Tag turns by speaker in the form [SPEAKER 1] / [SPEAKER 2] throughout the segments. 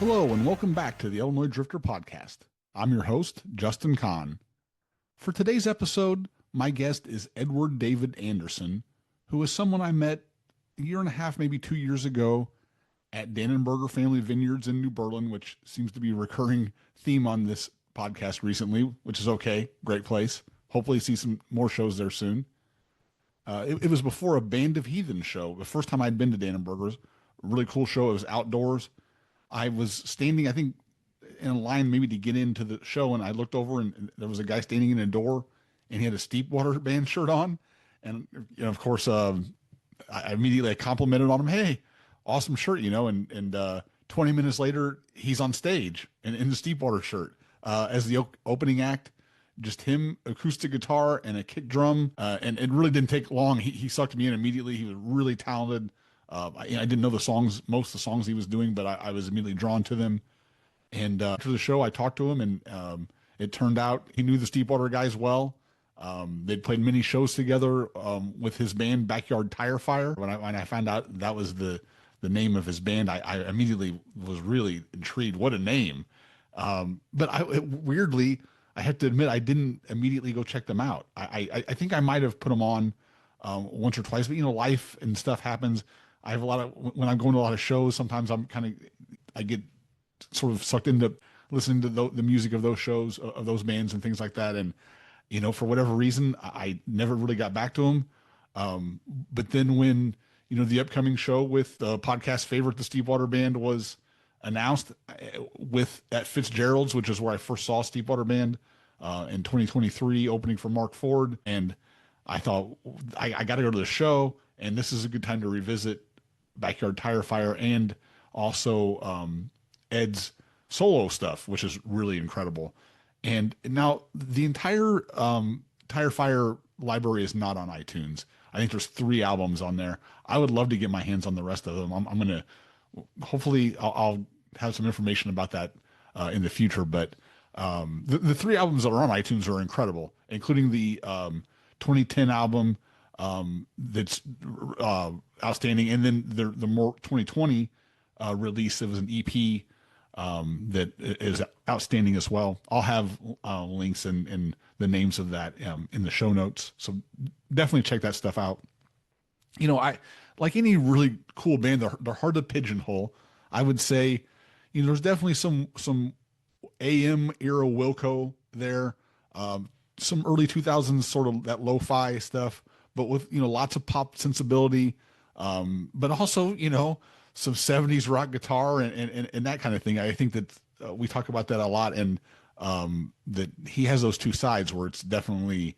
[SPEAKER 1] Hello, and welcome back to the Illinois Drifter Podcast. I'm your host, Justin Kahn. For today's episode, my guest is Edward David Anderson, who is someone I met a year and a half, maybe 2 years ago at Dannenberger Family Vineyards in New Berlin, which seems to be a recurring theme on this podcast recently, which is okay. Great place. Hopefully see some more shows there soon. It was before a Band of Heathen show. The first time I'd been to Dannenberger's. Really cool show. It was outdoors. I was standing, I think, in a line maybe to get into the show, and I looked over, and there was a guy standing in a door, and he had a Steepwater Band shirt on. And, of course, I immediately complimented on him. Hey, awesome shirt, and 20 minutes later, he's on stage in the Steepwater shirt as the opening act. Just him, acoustic guitar, and a kick drum. And it really didn't take long. He sucked me in immediately. He was really talented. I didn't know the songs, most of the songs he was doing, but I was immediately drawn to them. And after the show, I talked to him, and it turned out he knew the Steepwater guys well. They'd played many shows together with his band, Backyard Tire Fire. When I found out that was the name of his band, I immediately was really intrigued. What a name! But weirdly, I have to admit, I didn't immediately go check them out. I think I might have put them on once or twice, but life and stuff happens. I have when I'm going to a lot of shows, sometimes I get sort of sucked into listening to the music of those shows, of those bands and things like that. And, for whatever reason, I never really got back to them. But then when, the upcoming show with the podcast favorite, the Steepwater Band, was announced at FitzGerald's, which is where I first saw Steepwater Band in 2023, opening for Mark Ford. And I thought, I got to go to the show, and this is a good time to revisit Backyard Tire Fire and also Ed's solo stuff, which is really incredible. And now the entire Tire Fire library is not on iTunes. I think there's 3 albums on there. I would love to get my hands on the rest of them. I'm going to, hopefully I'll have some information about that in the future. But the 3 albums that are on iTunes are incredible, including the 2010 album that's outstanding, and then the more 2020 release. It was an EP that is outstanding as well. I'll have links and the names of that in the show notes, so definitely check that stuff out. I like any really cool band, they're hard to pigeonhole. I would say, there's definitely some AM era Wilco there, some early 2000s sort of that lo-fi stuff, but with lots of pop sensibility, but also some 70s rock guitar and that kind of thing. I think that we talk about that a lot, and that he has those two sides where it's definitely,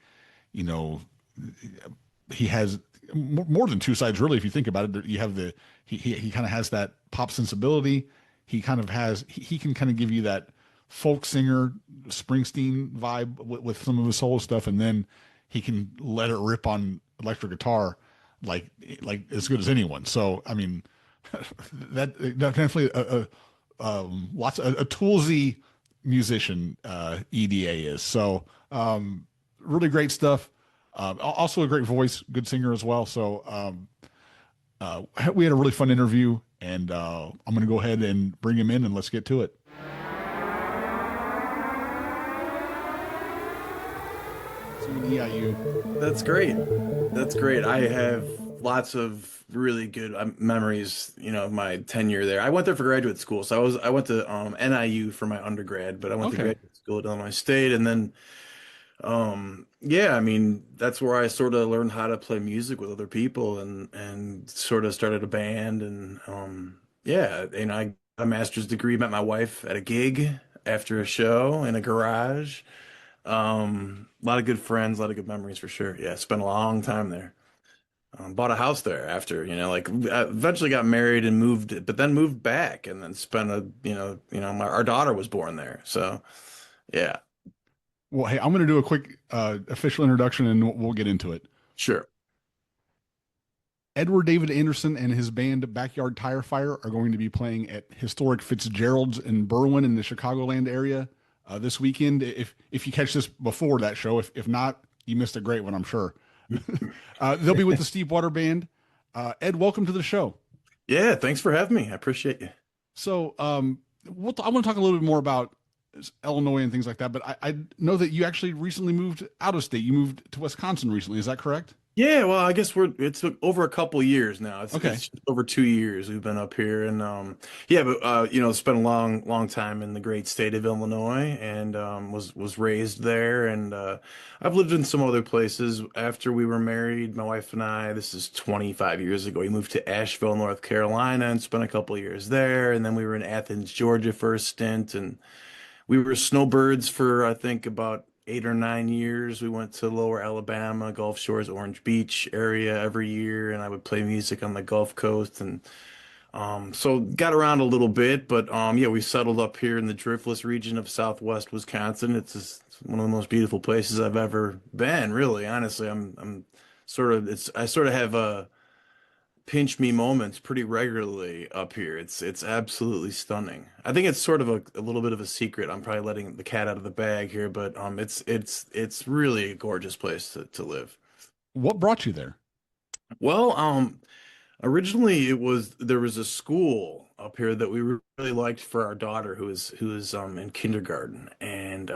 [SPEAKER 1] he has more than two sides really. If you think about it, you have he kind of has that pop sensibility. He kind of has, he can kind of give you that folk singer Springsteen vibe with some of his solo stuff, and then he can let it rip on electric guitar like as good as anyone. So I mean, that definitely a toolsy musician EDA is. So really great stuff. Also a great voice, good singer as well. So we had a really fun interview, and I'm going to go ahead and bring him in, and let's get to it. EIU.
[SPEAKER 2] That's great. That's great. I have lots of really good memories, of my tenure there. I went there for graduate school. So I went to NIU for my undergrad, but I went to graduate school at Illinois State, and then yeah, I mean, that's where I sort of learned how to play music with other people and sort of started a band, and yeah, I got a master's degree, met my wife at a gig after a show in a garage. A lot of good friends, a lot of good memories for sure. Yeah, spent a long time there. Bought a house there after, eventually got married and moved, but then moved back and then spent our daughter was born there. So, yeah.
[SPEAKER 1] Well, hey, I'm going to do a quick official introduction, and we'll get into it.
[SPEAKER 2] Sure.
[SPEAKER 1] Edward David Anderson and his band Backyard Tire Fire are going to be playing at historic FitzGerald's in Berwyn in the Chicagoland area this weekend. If you catch this before that show, if not, you missed a great one, I'm sure. They'll be with the Steepwater Band. Ed, welcome to the show.
[SPEAKER 2] Yeah, thanks for having me. I appreciate you.
[SPEAKER 1] So I want to talk a little bit more about Illinois and things like that, but I know that you actually recently moved out of state. You moved to Wisconsin recently. Is that correct?
[SPEAKER 2] Yeah, well, I guess it's over a couple years now.
[SPEAKER 1] Okay.
[SPEAKER 2] It's over 2 years we've been up here, and yeah, but spent a long time in the great state of Illinois, and was raised there, and I've lived in some other places after we were married. My wife and I, this is 25 years ago. We moved to Asheville, North Carolina, and spent a couple years there, and then we were in Athens, Georgia for a stint, and we were snowbirds for I think about 8 or 9 years. We went to Lower Alabama, Gulf Shores, Orange Beach area every year, and I would play music on the Gulf Coast, and so got around a little bit. But yeah, we settled up here in the Driftless region of Southwest Wisconsin. It's one of the most beautiful places I've ever been. Really, honestly, I'm sort of it's I sort of have a pinch me moments pretty regularly up here. It's absolutely stunning. I think it's sort of a little bit of a secret. I'm probably letting the cat out of the bag here, but it's really a gorgeous place to live.
[SPEAKER 1] What brought you there?
[SPEAKER 2] Well, originally there was a school up here that we really liked for our daughter who is in kindergarten, and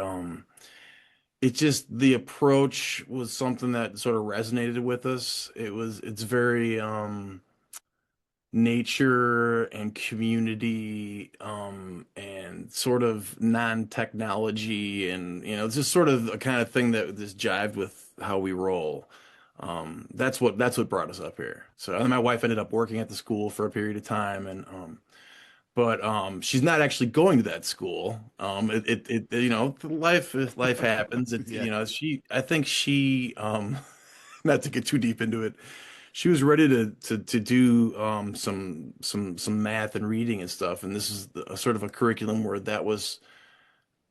[SPEAKER 2] it just the approach was something that sort of resonated with us. It's very nature and community and sort of non-technology, and it's just sort of a kind of thing that just jived with how we roll. That's what brought us up here. So and my wife ended up working at the school for a period of time, and but she's not actually going to that school. Life happens. It's
[SPEAKER 1] Yeah.
[SPEAKER 2] she I think she not to get too deep into it, she was ready to do some math and reading and stuff, and this is a sort of a curriculum where that was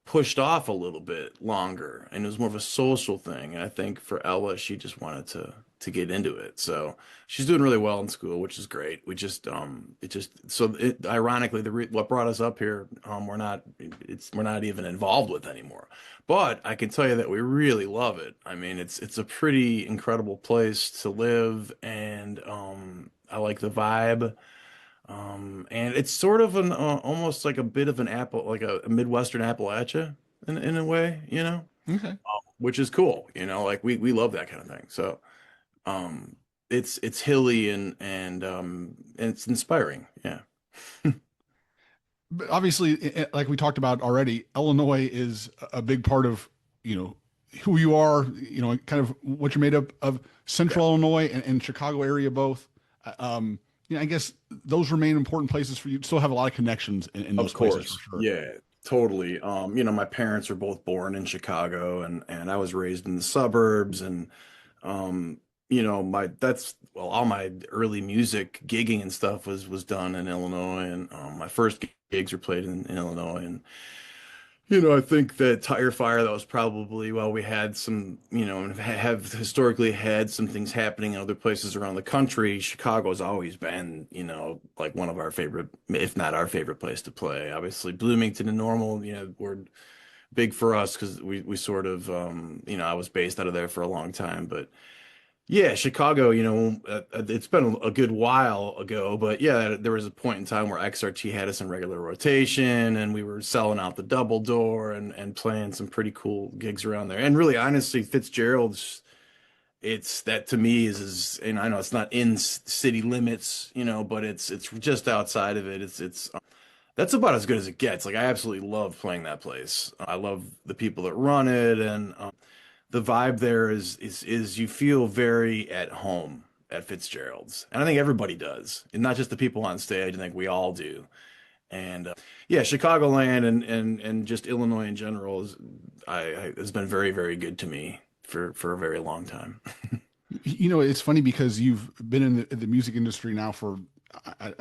[SPEAKER 2] pushed off a little bit longer, and it was more of a social thing. And I think for Ella, she just wanted to get into it, so she's doing really well in school, which is great. We just it just so it ironically what brought us up here, we're not even involved with anymore. But I can tell you that we really love it. I mean, it's a pretty incredible place to live, and I like the vibe. And it's sort of an almost like a bit of an like a Midwestern Appalachia in a way,
[SPEAKER 1] Okay.
[SPEAKER 2] which is cool. Like we love that kind of thing. So um, it's hilly and it's inspiring. Yeah.
[SPEAKER 1] But obviously, like we talked about already, Illinois is a big part of, you know, who you are, kind of what you're made up of,
[SPEAKER 2] Yeah.
[SPEAKER 1] Central Illinois and Chicago area both. I guess those remain important places for you. Still have a lot of connections in those
[SPEAKER 2] Of
[SPEAKER 1] places for
[SPEAKER 2] course.
[SPEAKER 1] sure.
[SPEAKER 2] Yeah, totally. My parents were both born in Chicago, and I was raised in the suburbs, and my that's well all my early music gigging and stuff was done in Illinois, and my first gigs were played in Illinois. And I think that Tire Fire, that was probably, well, we had some, and have historically had some things happening in other places around the country. Chicago's always been, like one of our favorite, if not our favorite place to play. Obviously, Bloomington and Normal, were big for us because we sort of, I was based out of there for a long time. But yeah, Chicago, it's been a good while ago, but yeah, there was a point in time where XRT had us in regular rotation, and we were selling out the Double Door and playing some pretty cool gigs around there. And really, honestly, FitzGerald's, it's that to me and I know it's not in city limits, but it's just outside of it. It's that's about as good as it gets. Like I absolutely love playing that place. I love the people that run it, and the vibe there is you feel very at home at Fitzgerald's, and I think everybody does, and not just the people on stage. I think we all do. And yeah, Chicagoland and just Illinois in general has been very very good to me for a very long time.
[SPEAKER 1] It's funny because you've been in the music industry now for,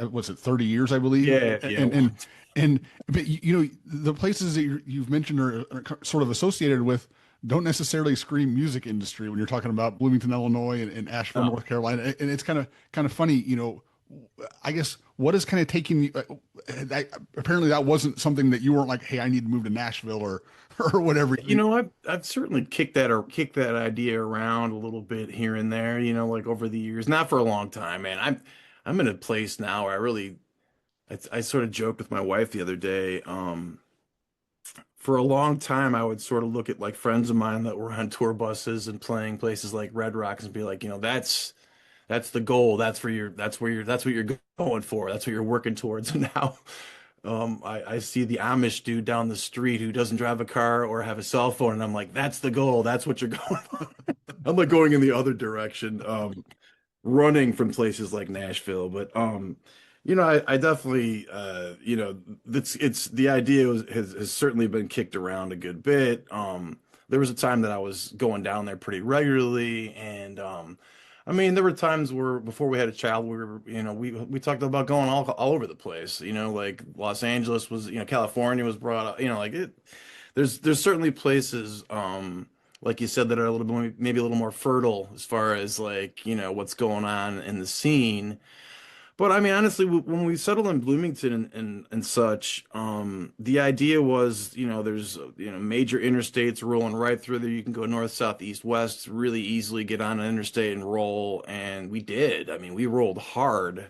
[SPEAKER 1] what's it, 30 years, I believe.
[SPEAKER 2] Yeah, yeah.
[SPEAKER 1] And but the places that you've mentioned are sort of associated with don't necessarily scream music industry when you're talking about Bloomington, Illinois, and Asheville,
[SPEAKER 2] No.
[SPEAKER 1] North Carolina. And it's kind of funny, I guess what is kind of taking you, apparently that wasn't something that you weren't like, hey, I need to move to Nashville or or whatever.
[SPEAKER 2] I've certainly kicked that idea around a little bit here and there, like over the years. Not for a long time, man. I'm in a place now where I really I sort of joked with my wife the other day. For a long time, I would sort of look at like friends of mine that were on tour buses and playing places like Red Rocks and be like, that's the goal. That's what you're going for. That's what you're working towards. And now, I see the Amish dude down the street who doesn't drive a car or have a cell phone, and I'm like, that's the goal. That's what you're going for. I'm like going in the other direction. Running from places like Nashville. But I definitely it's the idea has certainly been kicked around a good bit. There was a time that I was going down there pretty regularly, and I mean there were times where before we had a child we were we talked about going all over the place. Like Los Angeles was, California was brought up, like it. There's certainly places, like you said, that are a little bit maybe a little more fertile as far as like what's going on in the scene. But I mean, honestly, when we settled in Bloomington and such, the idea was, there's major interstates rolling right through there. You can go north, south, east, west, really easily get on an interstate and roll, and we did. I mean, we rolled hard.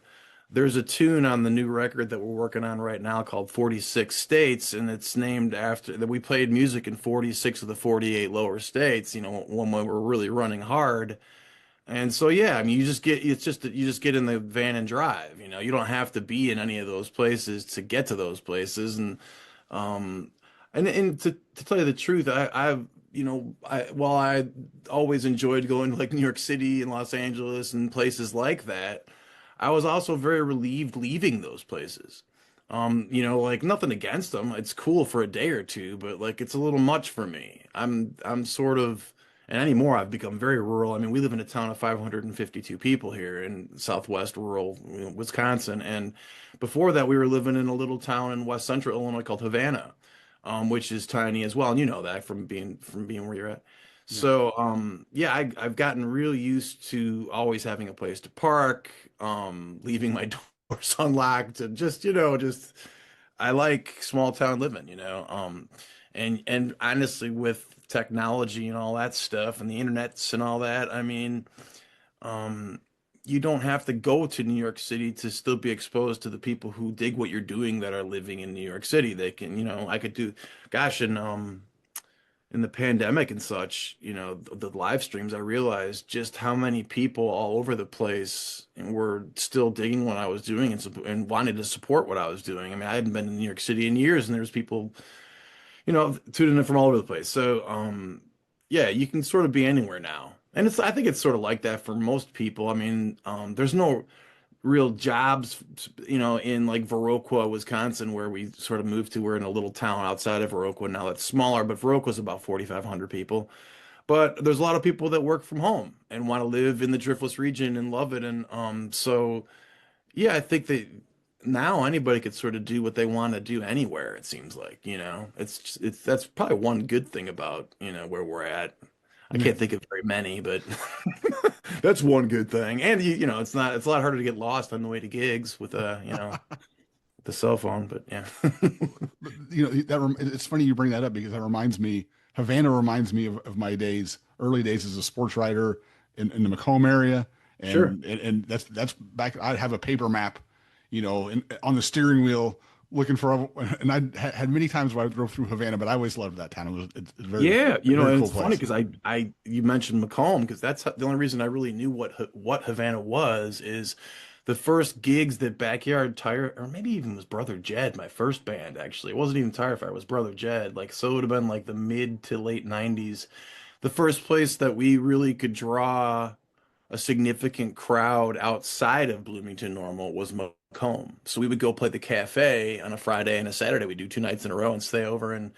[SPEAKER 2] There's a tune on the new record that we're working on right now called 46 States, and it's named after that we played music in 46 of the 48 lower states, when we were really running hard. And so, yeah, I mean, it's just that you just get in the van and drive, you don't have to be in any of those places to get to those places. Um, and to tell you the truth, while I always enjoyed going to like New York City and Los Angeles and places like that, I was also very relieved leaving those places. Like nothing against them. It's cool for a day or two, but like it's a little much for me. I'm sort of, and anymore I've become very rural. I mean, we live in a town of 552 people here in southwest rural, Wisconsin, and before that we were living in a little town in west central Illinois called Havana, which is tiny as well. And you know that from being where you're at.
[SPEAKER 1] Yeah.
[SPEAKER 2] So, yeah, I've gotten real used to always having a place to park, leaving my doors unlocked, and just I like small town living, and honestly, with technology and all that stuff, and the internets and all that, I mean, um, you don't have to go to New York City to still be exposed to the people who dig what you're doing that are living in New York City. They can, I could do, gosh, and in the pandemic and such, the live streams, I realized just how many people all over the place and were still digging what I was doing and wanted to support what I was doing. I mean, I hadn't been in New York City in years, and there's people, tuning in from all over the place. So, yeah, you can sort of be anywhere now. And I think it's sort of like that for most people. I mean, there's no real jobs, in like Viroqua, Wisconsin, where we sort of moved to. We're in a little town outside of Viroqua now that's smaller, but Viroqua's about 4,500 people. But there's a lot of people that work from home and want to live in the Driftless region and love it. And so yeah, I think that now anybody could sort of do what they want to do anywhere, it seems like, it's that's probably one good thing about, where we're at. I
[SPEAKER 1] Yeah.
[SPEAKER 2] can't think of very many, but that's one good thing. And it's a lot harder to get lost on the way to gigs with the cell phone, but yeah.
[SPEAKER 1] But, it's funny you bring that up because Havana reminds me of my early days as a sports writer in the Macomb area,
[SPEAKER 2] Sure.
[SPEAKER 1] and that's back. I'd have a paper map, on the steering wheel looking for, and I had many times where I drove through Havana, but I always loved that town. It's
[SPEAKER 2] Yeah,
[SPEAKER 1] a very
[SPEAKER 2] and
[SPEAKER 1] cool
[SPEAKER 2] it's funny
[SPEAKER 1] place.
[SPEAKER 2] because you mentioned Macomb because that's the only reason I really knew what Havana was is the first gigs that Backyard Tire, or maybe even was Brother Jed, my first band actually. It wasn't even Tire Fire, it was Brother Jed. Like so it would have been like the mid to late 90s. The first place that we really could draw a significant crowd outside of Bloomington Normal was Macomb. So we would go play the cafe on a Friday and a Saturday. We'd do 2 nights in a row and stay over, and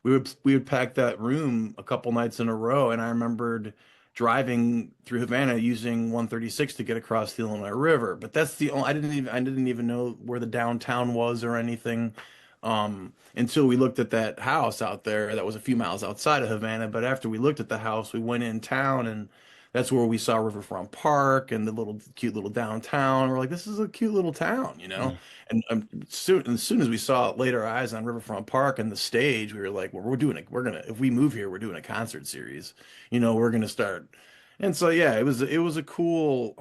[SPEAKER 2] we would pack that room a couple nights in a row. And I remembered driving through Havana using 136 to get across the Illinois River. But that's the only I didn't even know where the downtown was or anything, until we looked at that house out there that was a few miles outside of Havana. But after we looked at the house, we went in town, and that's where we saw Riverfront Park and the little cute little downtown. We're like, this is a cute little town, you know?
[SPEAKER 1] Yeah.
[SPEAKER 2] And as soon as we saw it, laid our eyes on Riverfront Park and the stage, we were like, well, we're gonna, if we move here, we're doing a concert series. We're gonna start, And so yeah, it was a cool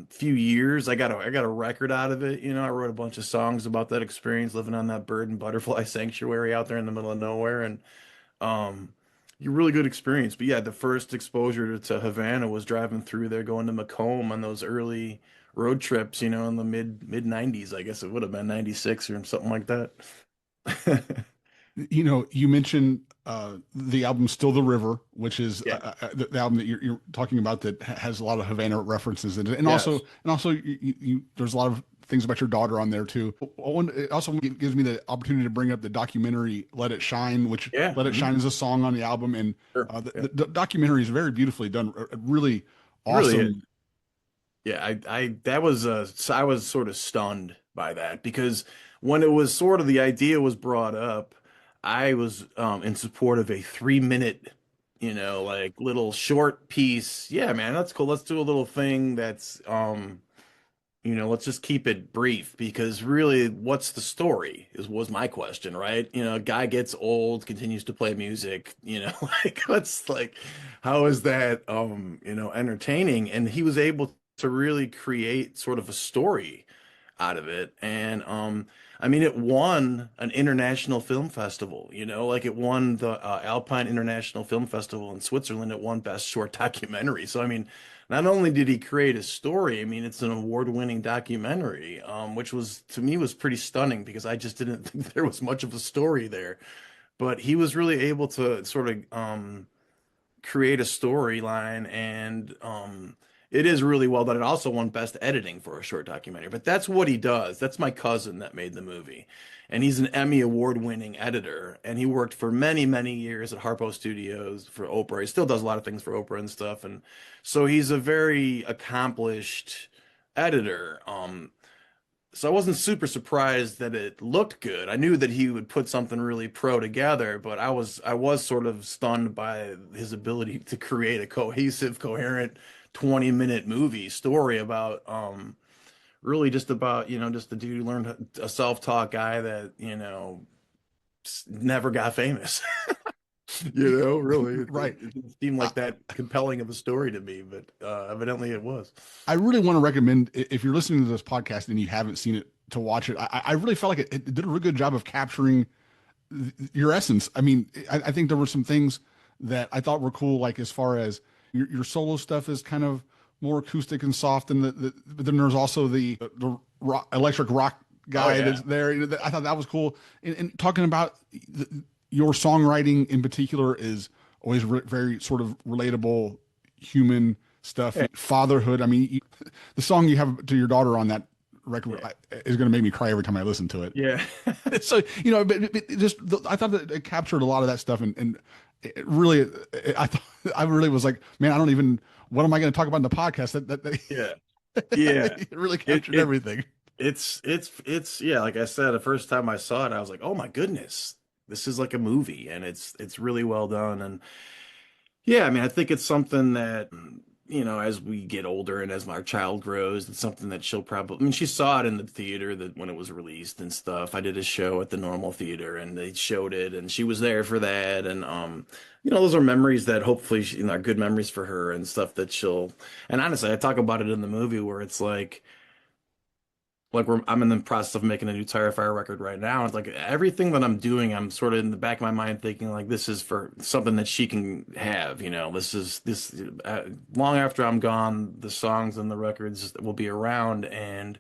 [SPEAKER 2] few years. I got a record out of it. I wrote a bunch of songs about that experience living on that bird and butterfly sanctuary out there in the middle of nowhere, and um a really good experience. But yeah, the first exposure to Havana was driving through there, going to Macomb on those early road trips, in the mid 90s. I guess it would have been 96 or something like that.
[SPEAKER 1] You mentioned the album "Still the River," which is
[SPEAKER 2] Yeah.
[SPEAKER 1] the album that you're talking about that has a lot of Havana references in it, and also
[SPEAKER 2] Yes.
[SPEAKER 1] there's a lot of things about your daughter on there too. It also gives me the opportunity to bring up the documentary "Let It Shine," which
[SPEAKER 2] Yeah.
[SPEAKER 1] "Let It
[SPEAKER 2] Mhm.
[SPEAKER 1] Shine" is a song on the album, and
[SPEAKER 2] Sure.
[SPEAKER 1] the,
[SPEAKER 2] Yeah.
[SPEAKER 1] the documentary is very beautifully done, really
[SPEAKER 2] It really is.
[SPEAKER 1] awesome.
[SPEAKER 2] Yeah, I was sort of stunned by that because when it was sort of the idea was brought up, I was in support of a 3 minute, like little short piece. Yeah, man, that's cool. Let's do a little thing that's let's just keep it brief because really what's the story was my question, right? A guy gets old, continues to play music, like what's like how is that entertaining? And he was able to really create sort of a story out of it. And I mean it won an international film festival, like it won the Alpine International Film Festival in Switzerland. It won Best Short Documentary. So I mean, not only did he create a story, I mean it's an award-winning documentary, which was to me was pretty stunning because I just didn't think there was much of a story there. But he was really able to sort of create a storyline, and it is really well done. It also won best editing for a short documentary, but that's what he does. That's my cousin that made the movie, and he's an Emmy award winning editor, and he worked for many many years at Harpo Studios for Oprah. He still does a lot of things for Oprah and stuff, and so he's a very accomplished editor. So I wasn't super surprised that it looked good. I knew that he would put something really pro together, but I was sort of stunned by his ability to create a cohesive, coherent 20-minute movie story about really just about, just the dude who learned a self-taught guy that, never got famous. Really.
[SPEAKER 1] Right.
[SPEAKER 2] It didn't seem
[SPEAKER 1] I,
[SPEAKER 2] like that compelling of a story to me, but evidently it was.
[SPEAKER 1] I really want to recommend if you're listening to this podcast and you haven't seen it to watch it. I really felt like it did a really good job of capturing your essence. I mean, I think there were some things that I thought were cool, like as far as your solo stuff is kind of more acoustic and soft, and but then there's also the electric rock
[SPEAKER 2] Oh
[SPEAKER 1] guy
[SPEAKER 2] yeah.
[SPEAKER 1] that's there. I thought that was cool. And talking about your songwriting in particular is always very sort of relatable, human stuff.
[SPEAKER 2] Yeah.
[SPEAKER 1] Fatherhood. I mean, the song you have to your daughter on that record
[SPEAKER 2] Yeah.
[SPEAKER 1] is going to make me cry every time I listen to it.
[SPEAKER 2] Yeah.
[SPEAKER 1] So but just I thought that it captured a lot of that stuff, and it really, I thought I really was like, man, I don't even what am I going to talk about in the podcast that
[SPEAKER 2] Yeah. Yeah.
[SPEAKER 1] it really
[SPEAKER 2] It
[SPEAKER 1] captured
[SPEAKER 2] it
[SPEAKER 1] everything.
[SPEAKER 2] it's yeah, like I said, the first time I saw it, I was like, "Oh my goodness. This is like a movie and it's really well done." And yeah, I mean, I think it's something that as we get older and as my child grows, it's something that she'll probably I mean, she saw it in the theater that when it was released and stuff. I did a show at the Normal Theater and they showed it and she was there for that and those are memories that hopefully are good memories for her and stuff that she'll and honestly, I talk about it in the movie where it's like I'm in the process of making a new Tire Fire record right now. It's like everything that I'm doing, I'm sort of in the back of my mind thinking like this is for something that she can have, this long after I'm gone, the songs and the records will be around, and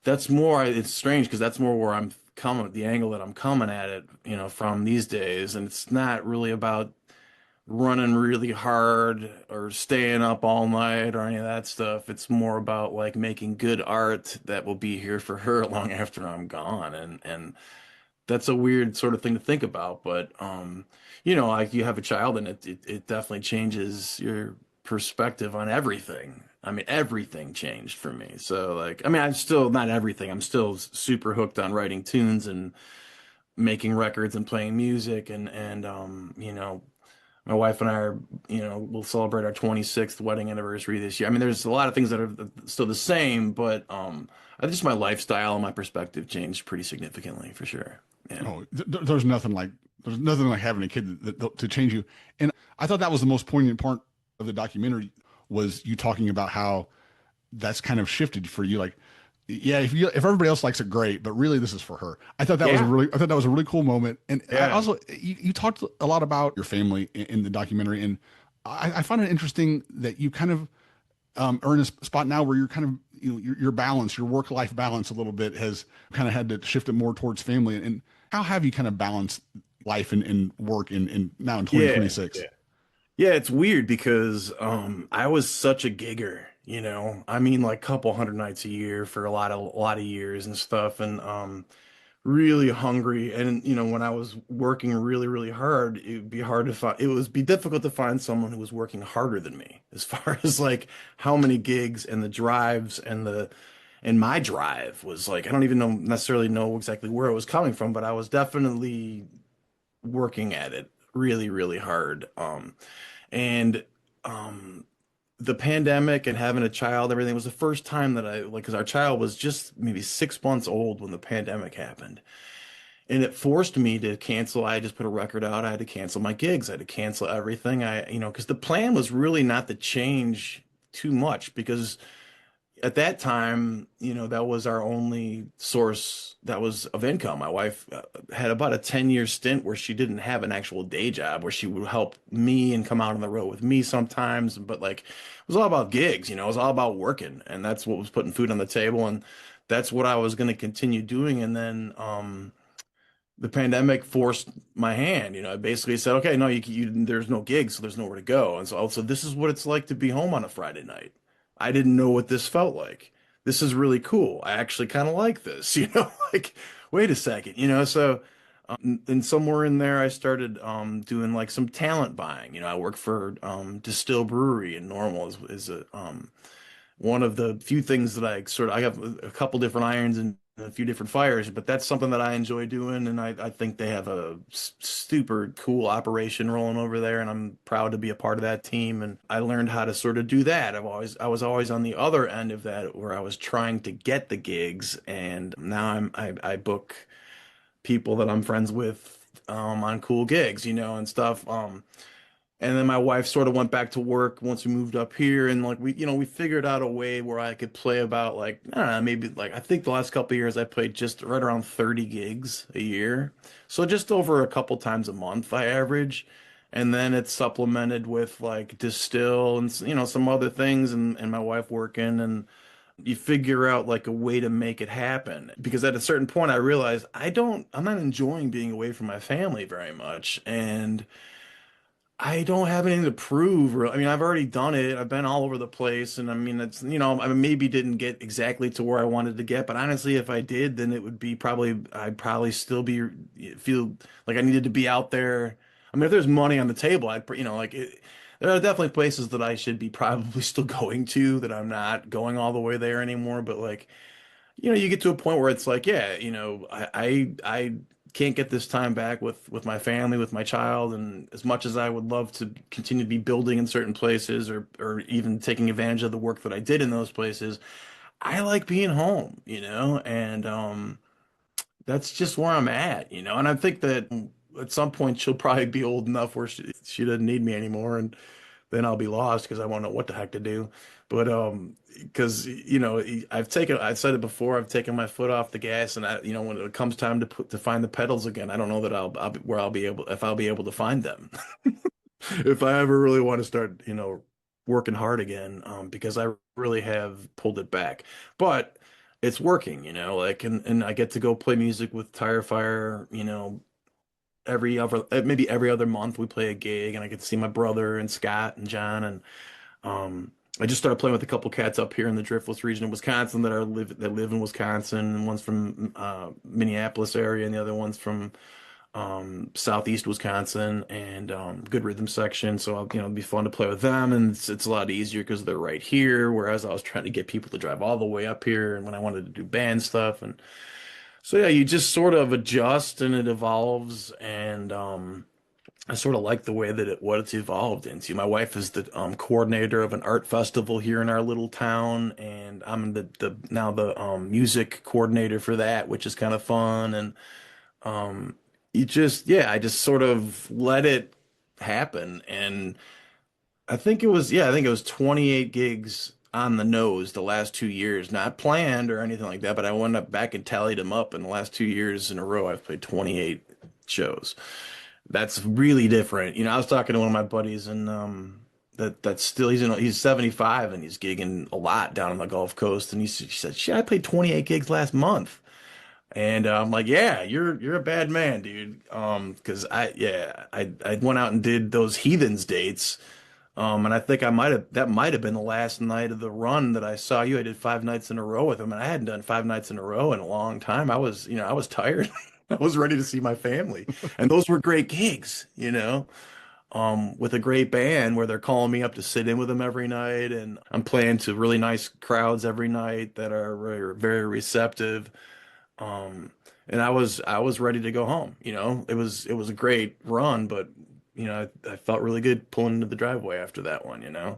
[SPEAKER 2] that's more. It's strange because that's more where I'm coming, the angle that I'm coming at it, from these days, and it's not really about running really hard or staying up all night or any of that stuff. It's more about like making good art that will be here for her long after I'm gone. And that's a weird sort of thing to think about, but like you have a child and it definitely changes your perspective on everything. I mean, everything changed for me. So like, I mean, I'm still not everything. I'm still super hooked on writing tunes and making records and playing music and my wife and I are, we'll celebrate our 26th wedding anniversary this year. I mean, there's a lot of things that are still the same, but I just my lifestyle and my perspective changed pretty significantly for sure. Yeah.
[SPEAKER 1] Oh, there's nothing like having a kid to change you. And I thought that was the most poignant part of the documentary. was you talking about how that's kind of shifted for you. Like, yeah, if everybody else likes it, great, but really this is for her.
[SPEAKER 2] Yeah.
[SPEAKER 1] I thought that was a really cool moment. And I
[SPEAKER 2] Yeah.
[SPEAKER 1] also you talked a lot about your family in the documentary, and I find it interesting that you kind of are in a spot now where you're kind of your balance, your work life balance a little bit has kind of had to shift it more towards family. And how have you kind of balanced life and work in now in
[SPEAKER 2] Yeah.
[SPEAKER 1] 2026?
[SPEAKER 2] Yeah, it's weird because I was such a gigger, I mean like couple hundred nights a year for a lot of years and stuff and really hungry and when I was working really really hard, it would be difficult to find someone who was working harder than me as far as like how many gigs and the drives and my drive was like I don't even necessarily know exactly where it was coming from, but I was definitely working at it really really hard. And um, the pandemic and having a child, everything was the first time that I like, because our child was just maybe 6 months old when the pandemic happened. And it forced me to cancel. I just put a record out. I had to cancel my gigs. I had to cancel everything. Because the plan was really not to change too much because at that time, that was our only source that was of income. My wife had about a 10-year stint where she didn't have an actual day job, where she would help me and come out on the road with me sometimes. But like, it was all about gigs, it was all about working. And that's what was putting food on the table. And that's what I was going to continue doing. And then, the pandemic forced my hand. It basically said, okay, no, there's no gigs, so there's nowhere to go. And so also, this is what it's like to be home on a Friday night. I didn't know what this felt like. This is really cool. I actually kind of like this, like, wait a second, so and somewhere in there, I started doing like some talent buying. I work for Distill Brewery in Normal is a one of the few things that I have a couple different irons and a few different fires, but that's something that I enjoy doing. And I think they have a super cool operation rolling over there. And I'm proud to be a part of that team. And I learned how to sort of do that. I was always on the other end of that where I was trying to get the gigs. And now I book people that I'm friends with, on cool gigs, and stuff. And then my wife sort of went back to work once we moved up here, and like we figured out a way where I could play about like I don't know, maybe like I think the last couple of years I played just right around 30 gigs a year. So just over a couple times a month I average. And then it's supplemented with like distill and some other things and my wife working and you figure out like a way to make it happen. Because at a certain point I realized I'm not enjoying being away from my family very much. And I don't have anything to prove. I mean, I've already done it. I've been all over the place, and I mean, I maybe didn't get exactly to where I wanted to get, but honestly, if I did, then it would be I'd probably still feel like I needed to be out there. I mean, if there's money on the table, there are definitely places that I should be probably still going to that I'm not going all the way there anymore. But like, you get to a point where it's like, yeah, I can't get this time back with my family, with my child, and as much as I would love to continue to be building in certain places or even taking advantage of the work that I did in those places, I like being home, and that's just where I'm at, and I think that at some point she'll probably be old enough where she doesn't need me anymore, and then I'll be lost because I won't know what the heck to do. But because I've said it before, I've taken my foot off the gas, and when it comes time to find the pedals again, I don't know that if I'll be able to find them if I ever really want to start, working hard again, because I really have pulled it back, but it's working, like, and I get to go play music with Tire Fire, maybe every other month we play a gig and I get to see my brother and Scott and John and I just started playing with a couple cats up here in the Driftless region of Wisconsin that live in Wisconsin, and one's from Minneapolis area and the other one's from southeast Wisconsin and good rhythm section. So it'd be fun to play with them, and it's a lot easier because they're right here, whereas I was trying to get people to drive all the way up here and when I wanted to do band stuff. And so yeah, you just sort of adjust and it evolves, and I sort of like the way that what it's evolved into. My wife is the coordinator of an art festival here in our little town, and I'm the now the music coordinator for that, which is kind of fun. And um, I just sort of let it happen, and I think it was, yeah, I think it was 28 gigs on the nose the last 2 years, not planned or anything like that, but I went up back and tallied them up in the last 2 years in a row. I've played 28 shows. That's really different. I was talking to one of my buddies and that's still he's 75 and he's gigging a lot down on the Gulf Coast and he said, "Shit, I played 28 gigs last month." And I'm like, "Yeah, you're a bad man, dude." 'Cause I went out and did those Heathens dates. And I think that might have been the last night of the run that I saw you. I did 5 nights in a row with him, and I hadn't done 5 nights in a row in a long time. I was tired. I was ready to see my family. And those were great gigs, with a great band where they're calling me up to sit in with them every night, and I'm playing to really nice crowds every night that are very, very receptive. And I was ready to go home. It was a great run, but I felt really good pulling into the driveway after that one.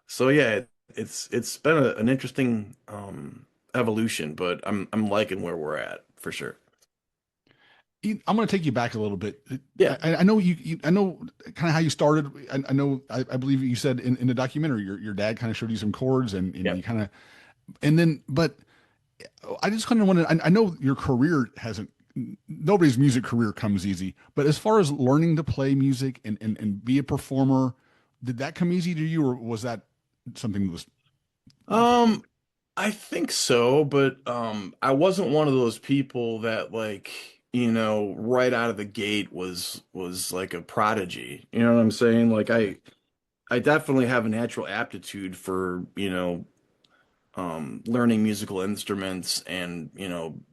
[SPEAKER 2] So yeah, it's been an interesting evolution, but I'm liking where we're at for sure.
[SPEAKER 1] I'm going to take you back a little bit.
[SPEAKER 2] Yeah.
[SPEAKER 1] I know I know kind of how you started. I know, I believe you said in the documentary, your dad kind of showed you some chords and
[SPEAKER 2] Yeah.
[SPEAKER 1] you kind of, and then, but I just kind of wanted, I know your career hasn't, nobody's music career comes easy, but as far as learning to play music and be a performer, did that come easy to you, or was that something that was,
[SPEAKER 2] Um, I think so, but I wasn't one of those people that right out of the gate was like a prodigy. You know what I'm saying? Like I definitely have a natural aptitude for, learning musical instruments and,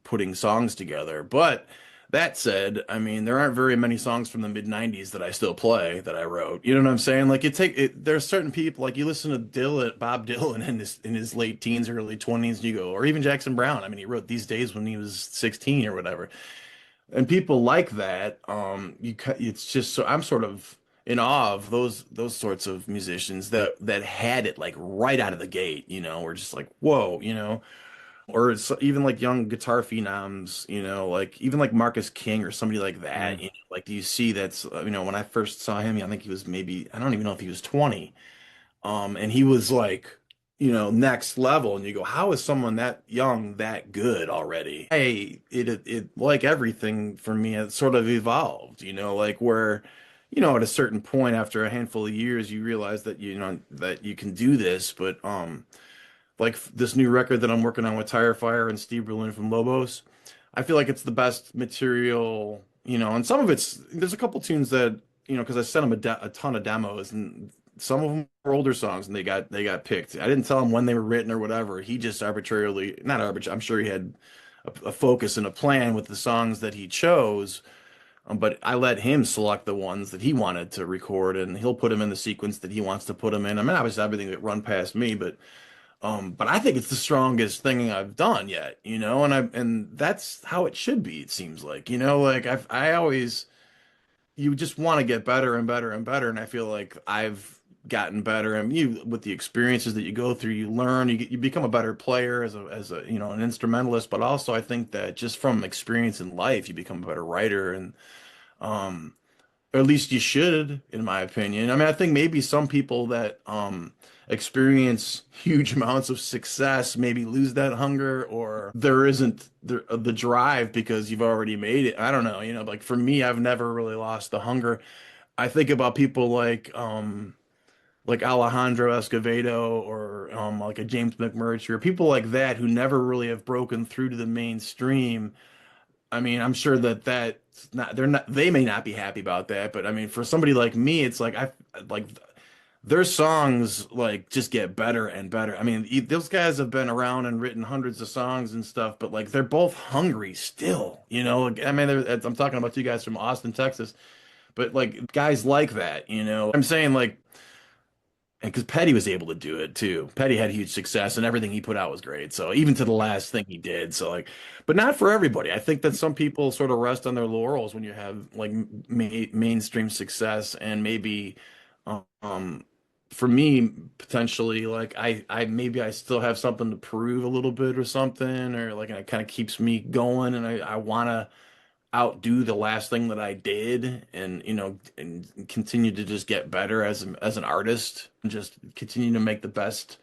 [SPEAKER 2] putting songs together. But that said, I mean, there aren't very many songs from the mid 90s that I still play that I wrote. You know what I'm saying? Like there's certain people like you listen to Bob Dylan in his late teens, early 20s, and you go, or even Jackson Brown. I mean, he wrote These Days when he was 16 or whatever. And people like that. It's just so I'm sort of in awe of those sorts of musicians that had it like right out of the gate, we're just like, whoa. Or it's even like young guitar phenoms, like even like Marcus King or somebody like
[SPEAKER 1] yeah.
[SPEAKER 2] that, like do you see that's, when I first saw him, I think he was maybe, I don't even know if he was 20. And he was like, next level. And you go, how is someone that young that good already? Hey, it like everything for me, it sort of evolved, like where, at a certain point after a handful of years, you realize that, that you can do this, but, like this new record that I'm working on with Tire Fire and Steve Berlin from Lobos. I feel like it's the best material, and some of there's a couple tunes that, because I sent him a ton of demos and some of them were older songs and they got picked. I didn't tell him when they were written or whatever. He just arbitrarily, not arbitrary, I'm sure he had a focus and a plan with the songs that he chose. But I let him select the ones that he wanted to record, and he'll put them in the sequence that he wants to put them in. I mean, obviously everything that run past me, but I think it's the strongest thing I've done yet, and that's how it should be, it seems like, like I always you just want to get better and better and better, and I feel like I've gotten better, and you with the experiences that you go through, you learn, you become a better player as a an instrumentalist, but also I think that just from experience in life, you become a better writer and um or at least you should, in my opinion. I mean, I think maybe some people that experience huge amounts of success maybe lose that hunger, or there isn't the drive because you've already made it. I don't know, like for me, I've never really lost the hunger. I think about people like Alejandro Escovedo or like a James McMurtry or people like that who never really have broken through to the mainstream. I mean, I'm sure that that's not they may not be happy about that, but I mean, for somebody like me, it's like I like their songs like just get better and better. I mean, those guys have been around and written hundreds of songs and stuff, but like they're both hungry still, Like, I mean, I'm talking about two guys from Austin, Texas, but like guys like that. I'm saying like because Petty was able to do it too. Petty had huge success and everything he put out was great. So even to the last thing he did. So like, but not for everybody. I think that some people sort of rest on their laurels when you have like mainstream success and maybe, um, for me potentially like I maybe I still have something to prove a little bit or something or like it kind of keeps me going and I wanna outdo the last thing that I did, and and continue to just get better as an artist, and just continue to make the best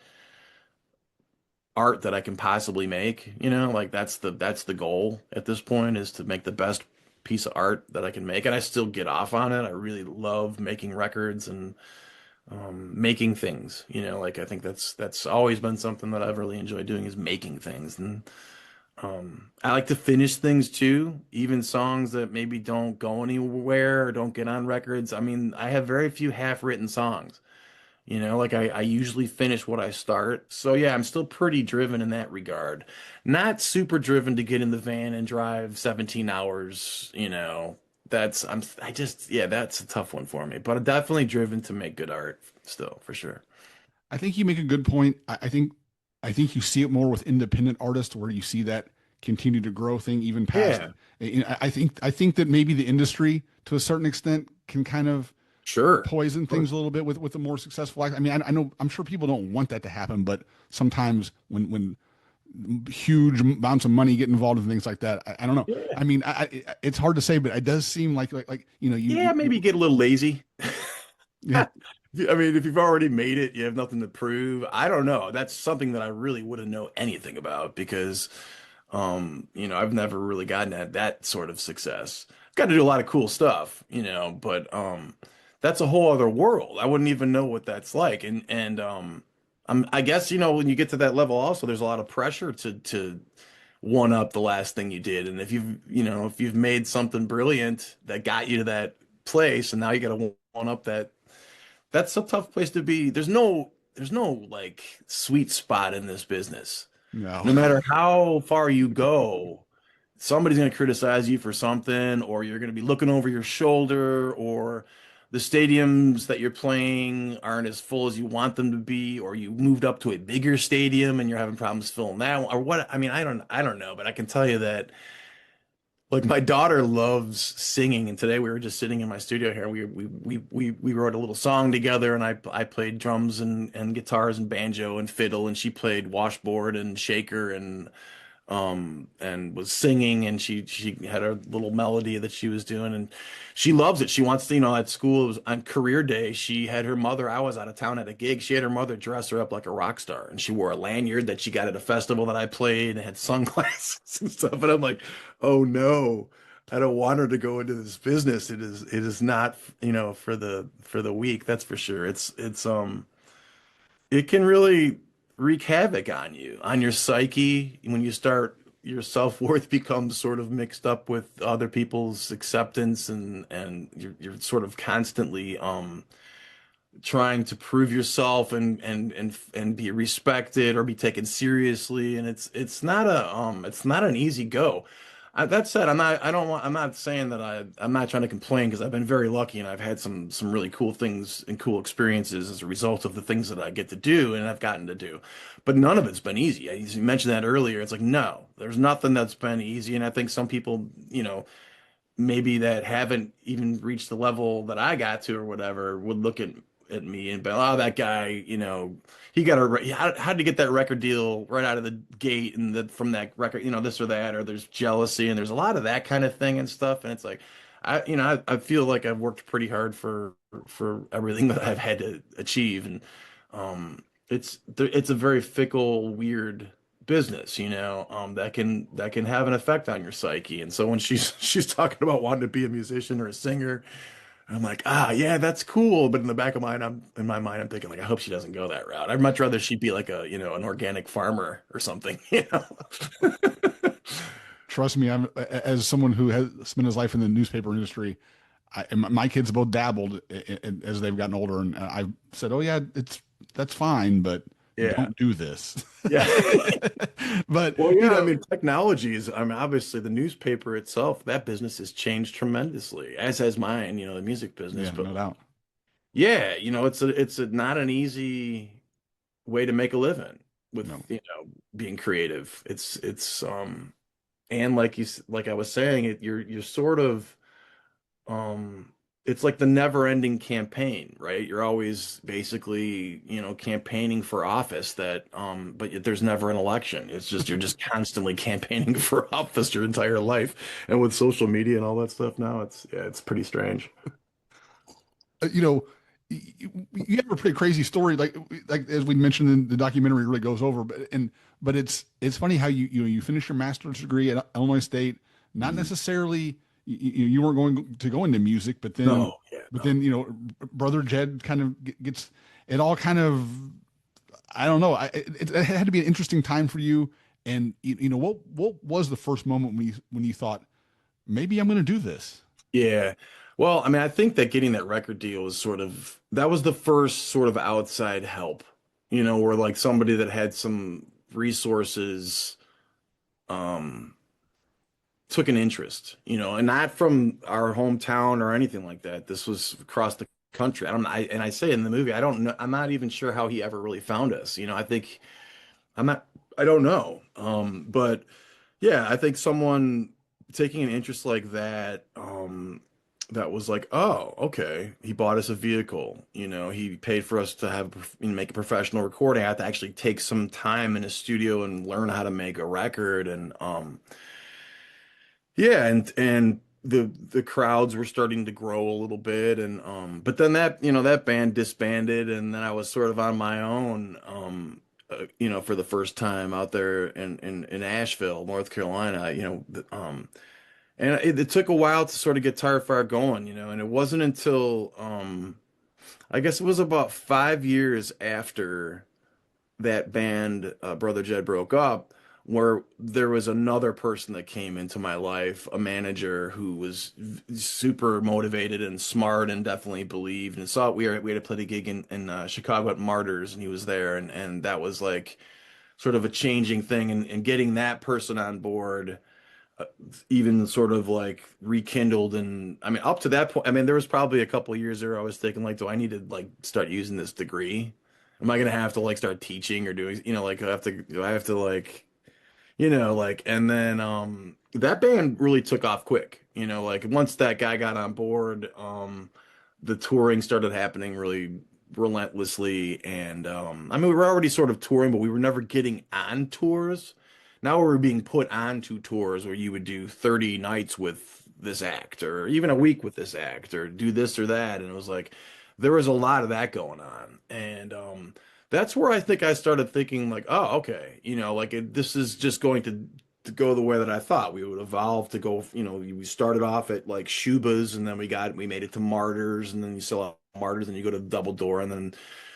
[SPEAKER 2] art that I can possibly make. Like that's the goal at this point, is to make the best piece of art that I can make, and I still get off on it. I really love making records and making things. Like I think that's always been something that I've really enjoyed doing, is making things. And I like to finish things too, even songs that maybe don't go anywhere or don't get on records. I mean, I have very few half-written songs. Like I usually finish what I start. So yeah, I'm still pretty driven in that regard. Not super driven to get in the van and drive 17 hours. I just, yeah, that's a tough one for me. But I'm definitely driven to make good art still, for sure.
[SPEAKER 1] I think you make a good point. I think you see it more with independent artists where you see that continue to grow thing even past.
[SPEAKER 2] Yeah,
[SPEAKER 1] I think that maybe the industry to a certain extent can kind of
[SPEAKER 2] sure.
[SPEAKER 1] poison
[SPEAKER 2] Sure.
[SPEAKER 1] things a little bit with the more successful act. I mean, I know I'm sure people don't want that to happen, but sometimes when huge amounts of money get involved in things like that, I don't know.
[SPEAKER 2] Yeah.
[SPEAKER 1] I mean, it's hard to say, but it does seem like
[SPEAKER 2] Yeah, maybe get a little lazy.
[SPEAKER 1] yeah.
[SPEAKER 2] I mean, if you've already made it, you have nothing to prove. I don't know. That's something that I really wouldn't know anything about, because I've never really gotten at that sort of success. Got to do a lot of cool stuff, but that's a whole other world. I wouldn't even know what that's like. I guess, when you get to that level also, there's a lot of pressure to one up the last thing you did. And if you've made something brilliant that got you to that place, and now you got to one up that, that's a tough place to be. There's no like sweet spot in this business.
[SPEAKER 1] No.
[SPEAKER 2] No matter how far you go, somebody's going to criticize you for something, or you're going to be looking over your shoulder, or the stadiums that you're playing aren't as full as you want them to be, or you moved up to a bigger stadium and you're having problems filling that one, or what. I mean, I don't know, but I can tell you that, like, my daughter loves singing, and today we were just sitting in my studio here. We wrote a little song together, and I played drums and guitars and banjo and fiddle, and she played washboard and shaker and was singing, and she had a little melody that she was doing, and she loves it. She wants to, at school, it was on career day, she had her mother, I was out of town at a gig, she had her mother dress her up like a rock star, and she wore a lanyard that she got at a festival that I played, and had sunglasses and stuff. And I'm like, oh no, I don't want her to go into this business. It is not, for the weak, that's for sure. It can really wreak havoc on you, on your psyche, when you start, your self-worth becomes sort of mixed up with other people's acceptance, and you're sort of constantly trying to prove yourself, and be respected or be taken seriously, and it's not an easy go. That said, I'm not saying that I'm not trying to complain, because I've been very lucky, and I've had some really cool things and cool experiences as a result of the things that I get to do and I've gotten to do. But none of it's been easy. You mentioned that earlier. It's like, no, there's nothing that's been easy. And I think some people, maybe that haven't even reached the level that I got to or whatever, would look at me and be, oh, that guy, he got how did he get that record deal right out of the gate, and from that record, this or that, or there's jealousy, and there's a lot of that kind of thing and stuff. And it's like, I feel like I've worked pretty hard for everything that I've had to achieve. And it's a very fickle, weird business, that can have an effect on your psyche. And so when she's talking about wanting to be a musician or a singer, I'm like, yeah, that's cool. But in the back of my mind, I'm thinking, like, I hope she doesn't go that route. I'd much rather she be like an organic farmer or something,
[SPEAKER 1] Trust me, I'm as someone who has spent his life in the newspaper industry. My kids both dabbled as they've gotten older, and I said, "Oh yeah, that's fine, but
[SPEAKER 2] Yeah.
[SPEAKER 1] don't do this."
[SPEAKER 2] Yeah.
[SPEAKER 1] But
[SPEAKER 2] Well, yeah, I mean, I mean, obviously the newspaper itself, that business has changed tremendously, as has mine, the music business.
[SPEAKER 1] yeah,
[SPEAKER 2] But
[SPEAKER 1] no doubt.
[SPEAKER 2] yeah, it's not an easy way to make a living with,
[SPEAKER 1] No,
[SPEAKER 2] being creative. And like I was saying, you're sort of, um it's like the never-ending campaign, right? You're always basically, campaigning for office but yet there's never an election. It's just you're just constantly campaigning for office your entire life. And with social media and all that stuff now, it's pretty strange.
[SPEAKER 1] You know, you have a pretty crazy story, like as we mentioned in the documentary, really goes over. But it's funny how you finish your master's degree at Illinois State, not
[SPEAKER 2] Mhm.
[SPEAKER 1] necessarily you weren't going to go into music, but then
[SPEAKER 2] No, yeah,
[SPEAKER 1] but
[SPEAKER 2] no.
[SPEAKER 1] then brother Jed kind of gets it all kind of, I don't know. It had to be an interesting time for you. And what was the first moment when you thought maybe I'm going to do this?
[SPEAKER 2] Yeah. Well, I mean, I think that getting that record deal was that was the first sort of outside help, where like somebody that had some resources, um, took an interest, and not from our hometown or anything like that. This was across the country. And I say in the movie, I don't know, I'm not even sure how he ever really found us. I think I'm not, I don't know. But yeah, I think someone taking an interest like that, that was like, oh, okay. He bought us a vehicle. He paid for us to make a professional recording. I had to actually take some time in a studio and learn how to make a record. And yeah, and the crowds were starting to grow a little bit, and but then that band disbanded, and then I was sort of on my own, for the first time out there in Asheville, North Carolina, and it took a while to sort of get Tire Fire going, and it wasn't until I guess it was about 5 years after that band, Brother Jed, broke up, where there was another person that came into my life, a manager who was super motivated and smart and definitely believed and saw we had to play a gig in Chicago at Martyrs, and he was there, and that was like sort of a changing thing, and getting that person on board, even sort of like rekindled. And I mean, up to that point, I mean, there was probably a couple of years there I was thinking like, do I need to like start using this degree? Am I gonna have to like start teaching or doing, like do I have to like, like, and then that band really took off quick. Like once that guy got on board, the touring started happening really relentlessly. And I mean, we were already sort of touring, but we were never getting on tours. Now we're being put onto tours where you would do 30 nights with this act, or even a week with this act, or do this or that. And it was like there was a lot of that going on. And that's where I think I started thinking like, oh, okay, like this is just going to go the way that I thought we would evolve to go. We started off at like Shubas, and then we made it to Martyrs, and then you sell out Martyrs, and you go to Double Door, and then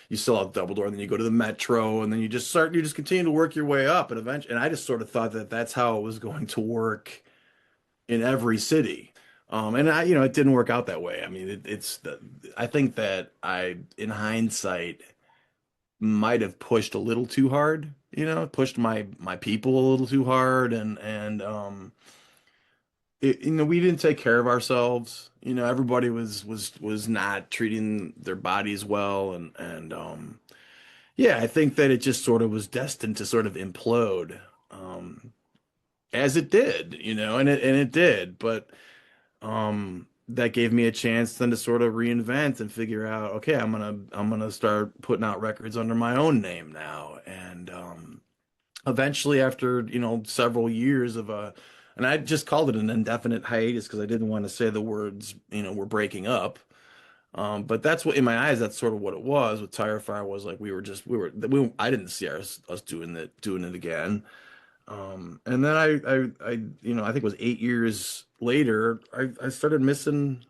[SPEAKER 2] you still have Double Door, and then you go to the Metro, and then you just continue to work your way up, and eventually, and I just sort of thought that that's how it was going to work in every city. And it didn't work out that way. I mean, I think that in hindsight, might have pushed a little too hard, pushed my people a little too hard, and we didn't take care of ourselves. Everybody was not treating their bodies well, and yeah, I think that it just sort of was destined to sort of implode, as it did, and it did. But that gave me a chance then to sort of reinvent and figure out, okay, I'm gonna start putting out records under my own name now. And eventually, after several years of and I just called it an indefinite hiatus because I didn't want to say the words, we're breaking up. But that's what, in my eyes, that's sort of what it was with Tire Fire. Was like I didn't see us doing it again. And then I think it was 8 years later, I started missing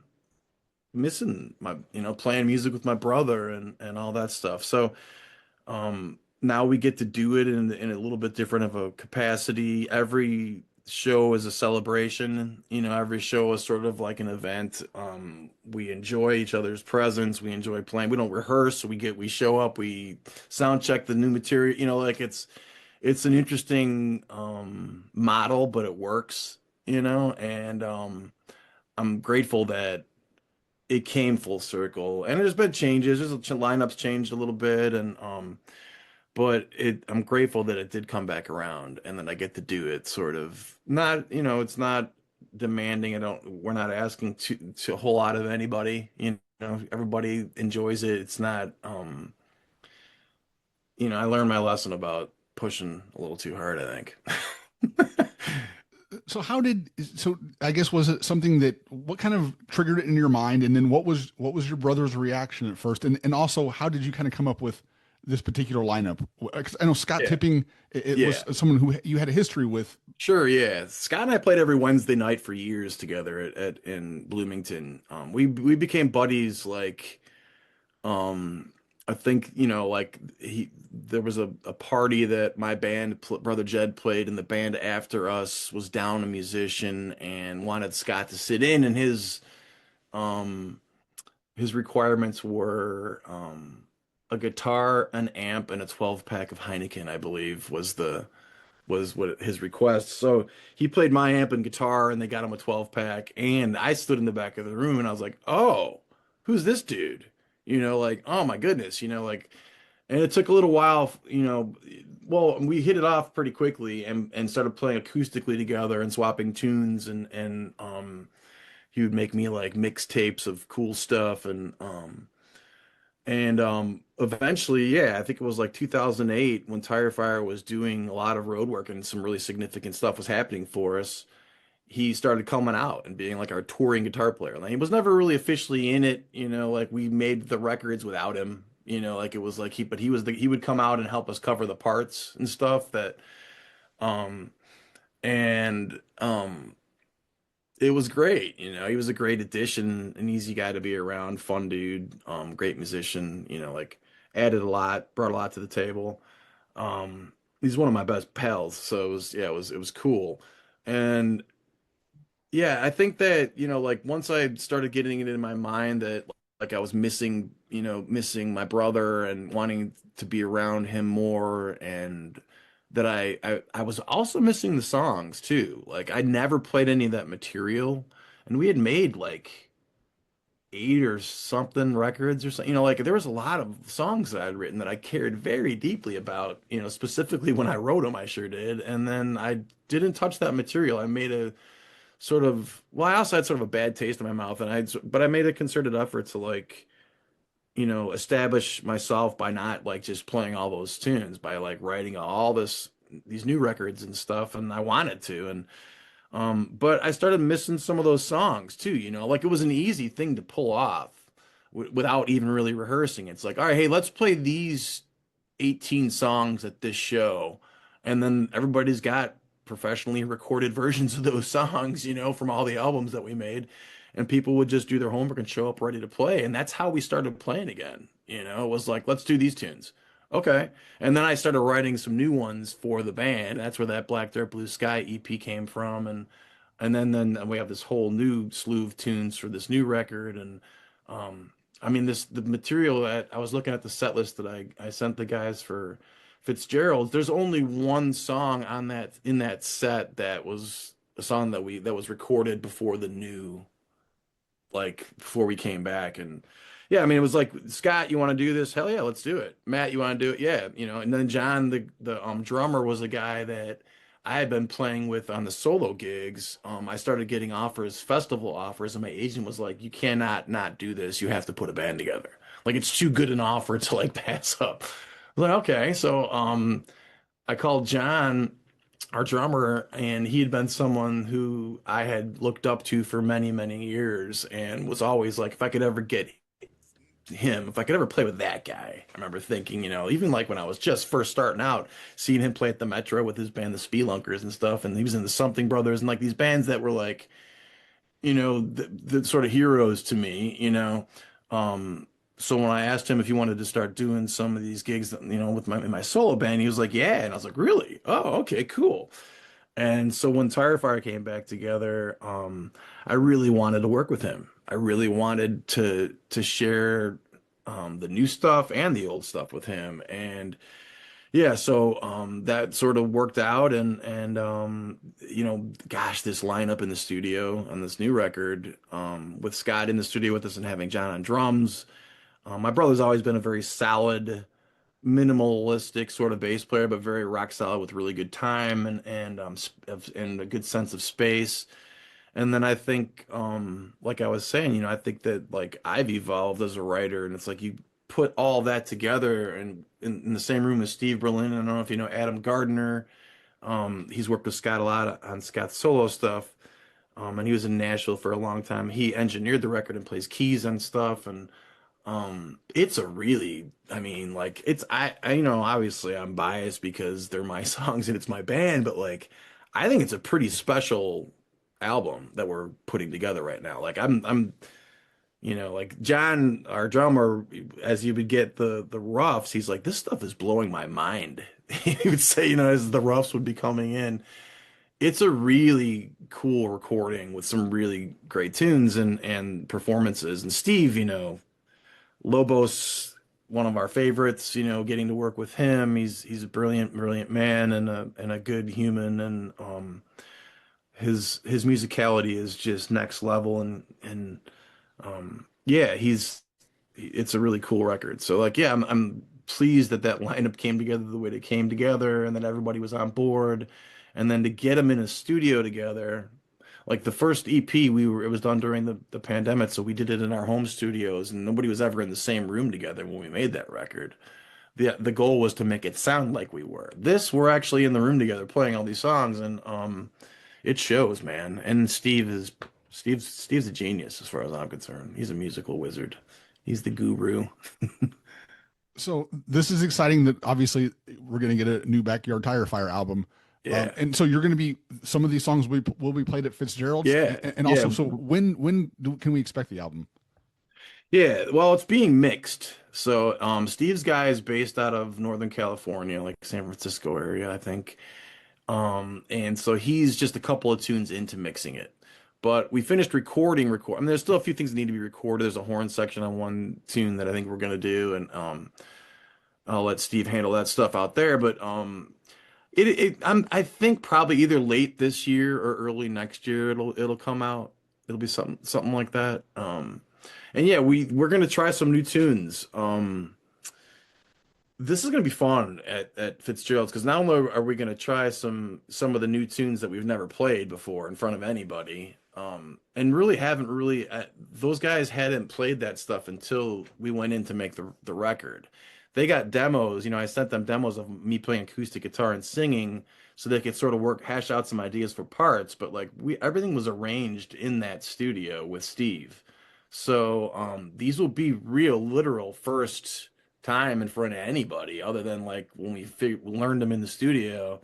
[SPEAKER 2] my, playing music with my brother and all that stuff. So, now we get to do it in a little bit different of a capacity. Every show is a celebration. Every show is sort of like an event. We enjoy each other's presence. We enjoy playing. We don't rehearse. We show up. We sound check the new material. Like it's an interesting model, but it works. And I'm grateful that it came full circle. And there's been changes. Lineups changed a little bit, and but I'm grateful that it did come back around, and that I get to do it sort of not, it's not. demanding. We're not asking to a whole lot of anybody. You know, everybody enjoys it. It's not, I learned my lesson about pushing a little too hard, I think.
[SPEAKER 1] So I guess was it something that what kind of triggered it in your mind, and then what was your brother's reaction at first, and also how did you kind of come up with this particular lineup? 'Cause I know Scott
[SPEAKER 2] Yeah.
[SPEAKER 1] Tipping, it
[SPEAKER 2] Yeah.
[SPEAKER 1] was someone who you had a history with.
[SPEAKER 2] Sure, yeah. Scott and I played every Wednesday night for years together at in Bloomington. We became buddies like um I think, like he there was a party that my band Brother Jed played, and the band after us was down a musician and wanted Scott to sit in, and um his requirements were a guitar, an amp, and a 12 pack of Heineken, I believe was what his request. So he played my amp and guitar, and they got him a 12 pack. And I stood in the back of the room, and I was like, "Oh, who's this dude?" Like, "Oh my goodness," like. And it took a little while, well, we hit it off pretty quickly and started playing acoustically together and swapping tunes, and he would make me like mixtapes of cool stuff, and eventually, yeah, I think it was like 2008 when Tire Fire was doing a lot of road work and some really significant stuff was happening for us. He started coming out and being like our touring guitar player. Like, he was never really officially in it, like we made the records without him, like it was like but he would come out and help us cover the parts and stuff um, and it was great. He was a great addition, an easy guy to be around, fun dude, great musician, like added a lot, brought a lot to the table. He's one of my best pals, so it was cool. And yeah, I think that, like once I started getting it in my mind that like I was missing my brother and wanting to be around him more, and that I was also missing the songs too. Like I never played any of that material, and we had made like eight or something records or something. Like there was a lot of songs that I'd written that I cared very deeply about, specifically when I wrote them, I sure did. And then I didn't touch that material. I made a sort of, well, I also had sort of a bad taste in my mouth, but I made a concerted effort to like, establish myself by not like just playing all those tunes, by like writing these new records and stuff, and I wanted to, but I started missing some of those songs too, like it was an easy thing to pull off without even really rehearsing. It's like, all right, hey, let's play these 18 songs at this show, and then everybody's got professionally recorded versions of those songs, from all the albums that we made, and people would just do their homework and show up ready to play, and that's how we started playing again. It was like, let's do these tunes. Okay. And then I started writing some new ones for the band. That's where that Black Dirt Blue Sky EP came from, and then we have this whole new slew of tunes for this new record. And I mean, the material that I was looking at, the set list that I sent the guys for FitzGerald. There's only one song on that in that set that was a song that was recorded before the new, like before we came back. And yeah, I mean, it was like, Scott, you want to do this? Hell yeah, let's do it. Matt, you want to do it? Yeah, And then John, the drummer, was a guy that I had been playing with on the solo gigs. I started getting festival offers, and my agent was like, "You cannot not do this. You have to put a band together. Like it's too good an offer to like pass up." I was like, okay, so I called John, our drummer, and he had been someone who I had looked up to for many, many years, and was always like, if I could ever get him, if I could ever play with that guy. I remember thinking, even like when I was just first starting out, seeing him play at the Metro with his band, the Spelunkers and stuff, and he was in the Something Brothers and like these bands that were like, the sort of heroes to me, So when I asked him if he wanted to start doing some of these gigs, with my solo band, he was like, "Yeah," and I was like, "Really? Oh, okay, cool." And so when Tire Fire came back together, I really wanted to work with him. I really wanted to share the new stuff and the old stuff with him. And yeah, so that sort of worked out, and gosh, this lineup in the studio on this new record, with Scott in the studio with us and having John on drums. My brother's always been a very solid, minimalistic sort of bass player, but very rock solid with really good time and a good sense of space. And then I think, like I was saying, I think that like I've evolved as a writer, and it's like you put all that together and in the same room as Steve Berlin. I don't know if you know Adam Gardner. He's worked with Scott a lot on Scott's solo stuff. And he was in Nashville for a long time. He engineered the record and plays keys and stuff. And it's a really, I mean, like I obviously I'm biased because they're my songs and it's my band, but like I think it's a pretty special album that we're putting together right now. Like like John, our drummer, as you would get the roughs, he's like, this stuff is blowing my mind. He would say, as the roughs would be coming in, it's a really cool recording with some really great tunes and performances. And Steve, Lobos, one of our favorites, getting to work with him. He's a brilliant, brilliant man and a good human. And his musicality is just next level. And yeah, it's a really cool record. So like, yeah, I'm pleased that that lineup came together the way it came together, and that everybody was on board. And then to get them in a studio together, like the first EP, it was done during the pandemic, so we did it in our home studios, and nobody was ever in the same room together when we made that record. The goal was to make it sound like we were. This, we're actually in the room together playing all these songs, and it shows, man. And Steve's a genius as far as I'm concerned. He's a musical wizard. He's the guru.
[SPEAKER 1] So this is exciting that obviously we're going to get a new Backyard Tire Fire album.
[SPEAKER 2] Yeah.
[SPEAKER 1] And so you're going to be, some of these songs will be played at FitzGerald's.
[SPEAKER 2] Yeah.
[SPEAKER 1] And
[SPEAKER 2] Yeah.
[SPEAKER 1] also, so can we expect the album?
[SPEAKER 2] Yeah. Well, it's being mixed. So Steve's guy is based out of Northern California, like San Francisco area, I think. And so he's just a couple of tunes into mixing it. But we finished record. I mean, there's still a few things that need to be recorded. There's a horn section on one tune that I think we're gonna do, and I'll let Steve handle that stuff out there. But I think probably either late this year or early next year it'll come out. It'll be something like that. And yeah, we're gonna try some new tunes. This is going to be fun at FitzGerald's because not only are we going to try some of the new tunes that we've never played before in front of anybody, and really haven't really those guys hadn't played that stuff until we went in to make the record. They got demos, I sent them demos of me playing acoustic guitar and singing so they could sort of hash out some ideas for parts, but like everything was arranged in that studio with Steve. So these will be real literal first time in front of anybody other than like when we learned them in the studio.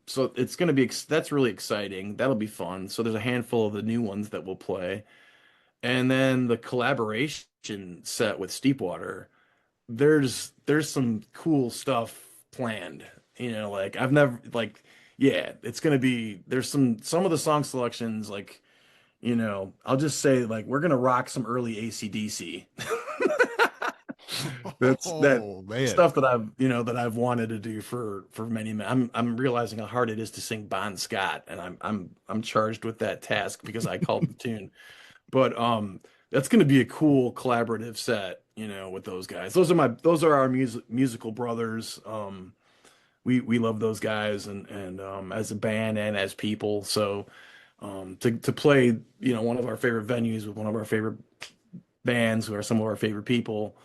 [SPEAKER 2] So it's going to be that's really exciting. That'll be fun. So there's a handful of the new ones that we'll play. And then the collaboration set with Steepwater, there's some cool stuff planned. Like I've never like yeah, it's going to be there's some of the song selections like I'll just say like we're going to rock some early AC/DC. That's that
[SPEAKER 1] Oh man.
[SPEAKER 2] stuff that I've wanted to do for many. I'm realizing how hard it is to sing Bon Scott, and I'm charged with that task because I called the tune. But that's going to be a cool collaborative set, with those guys. Those are our musical brothers. We love those guys and as a band and as people. So to play, one of our favorite venues with one of our favorite bands who are some of our favorite people,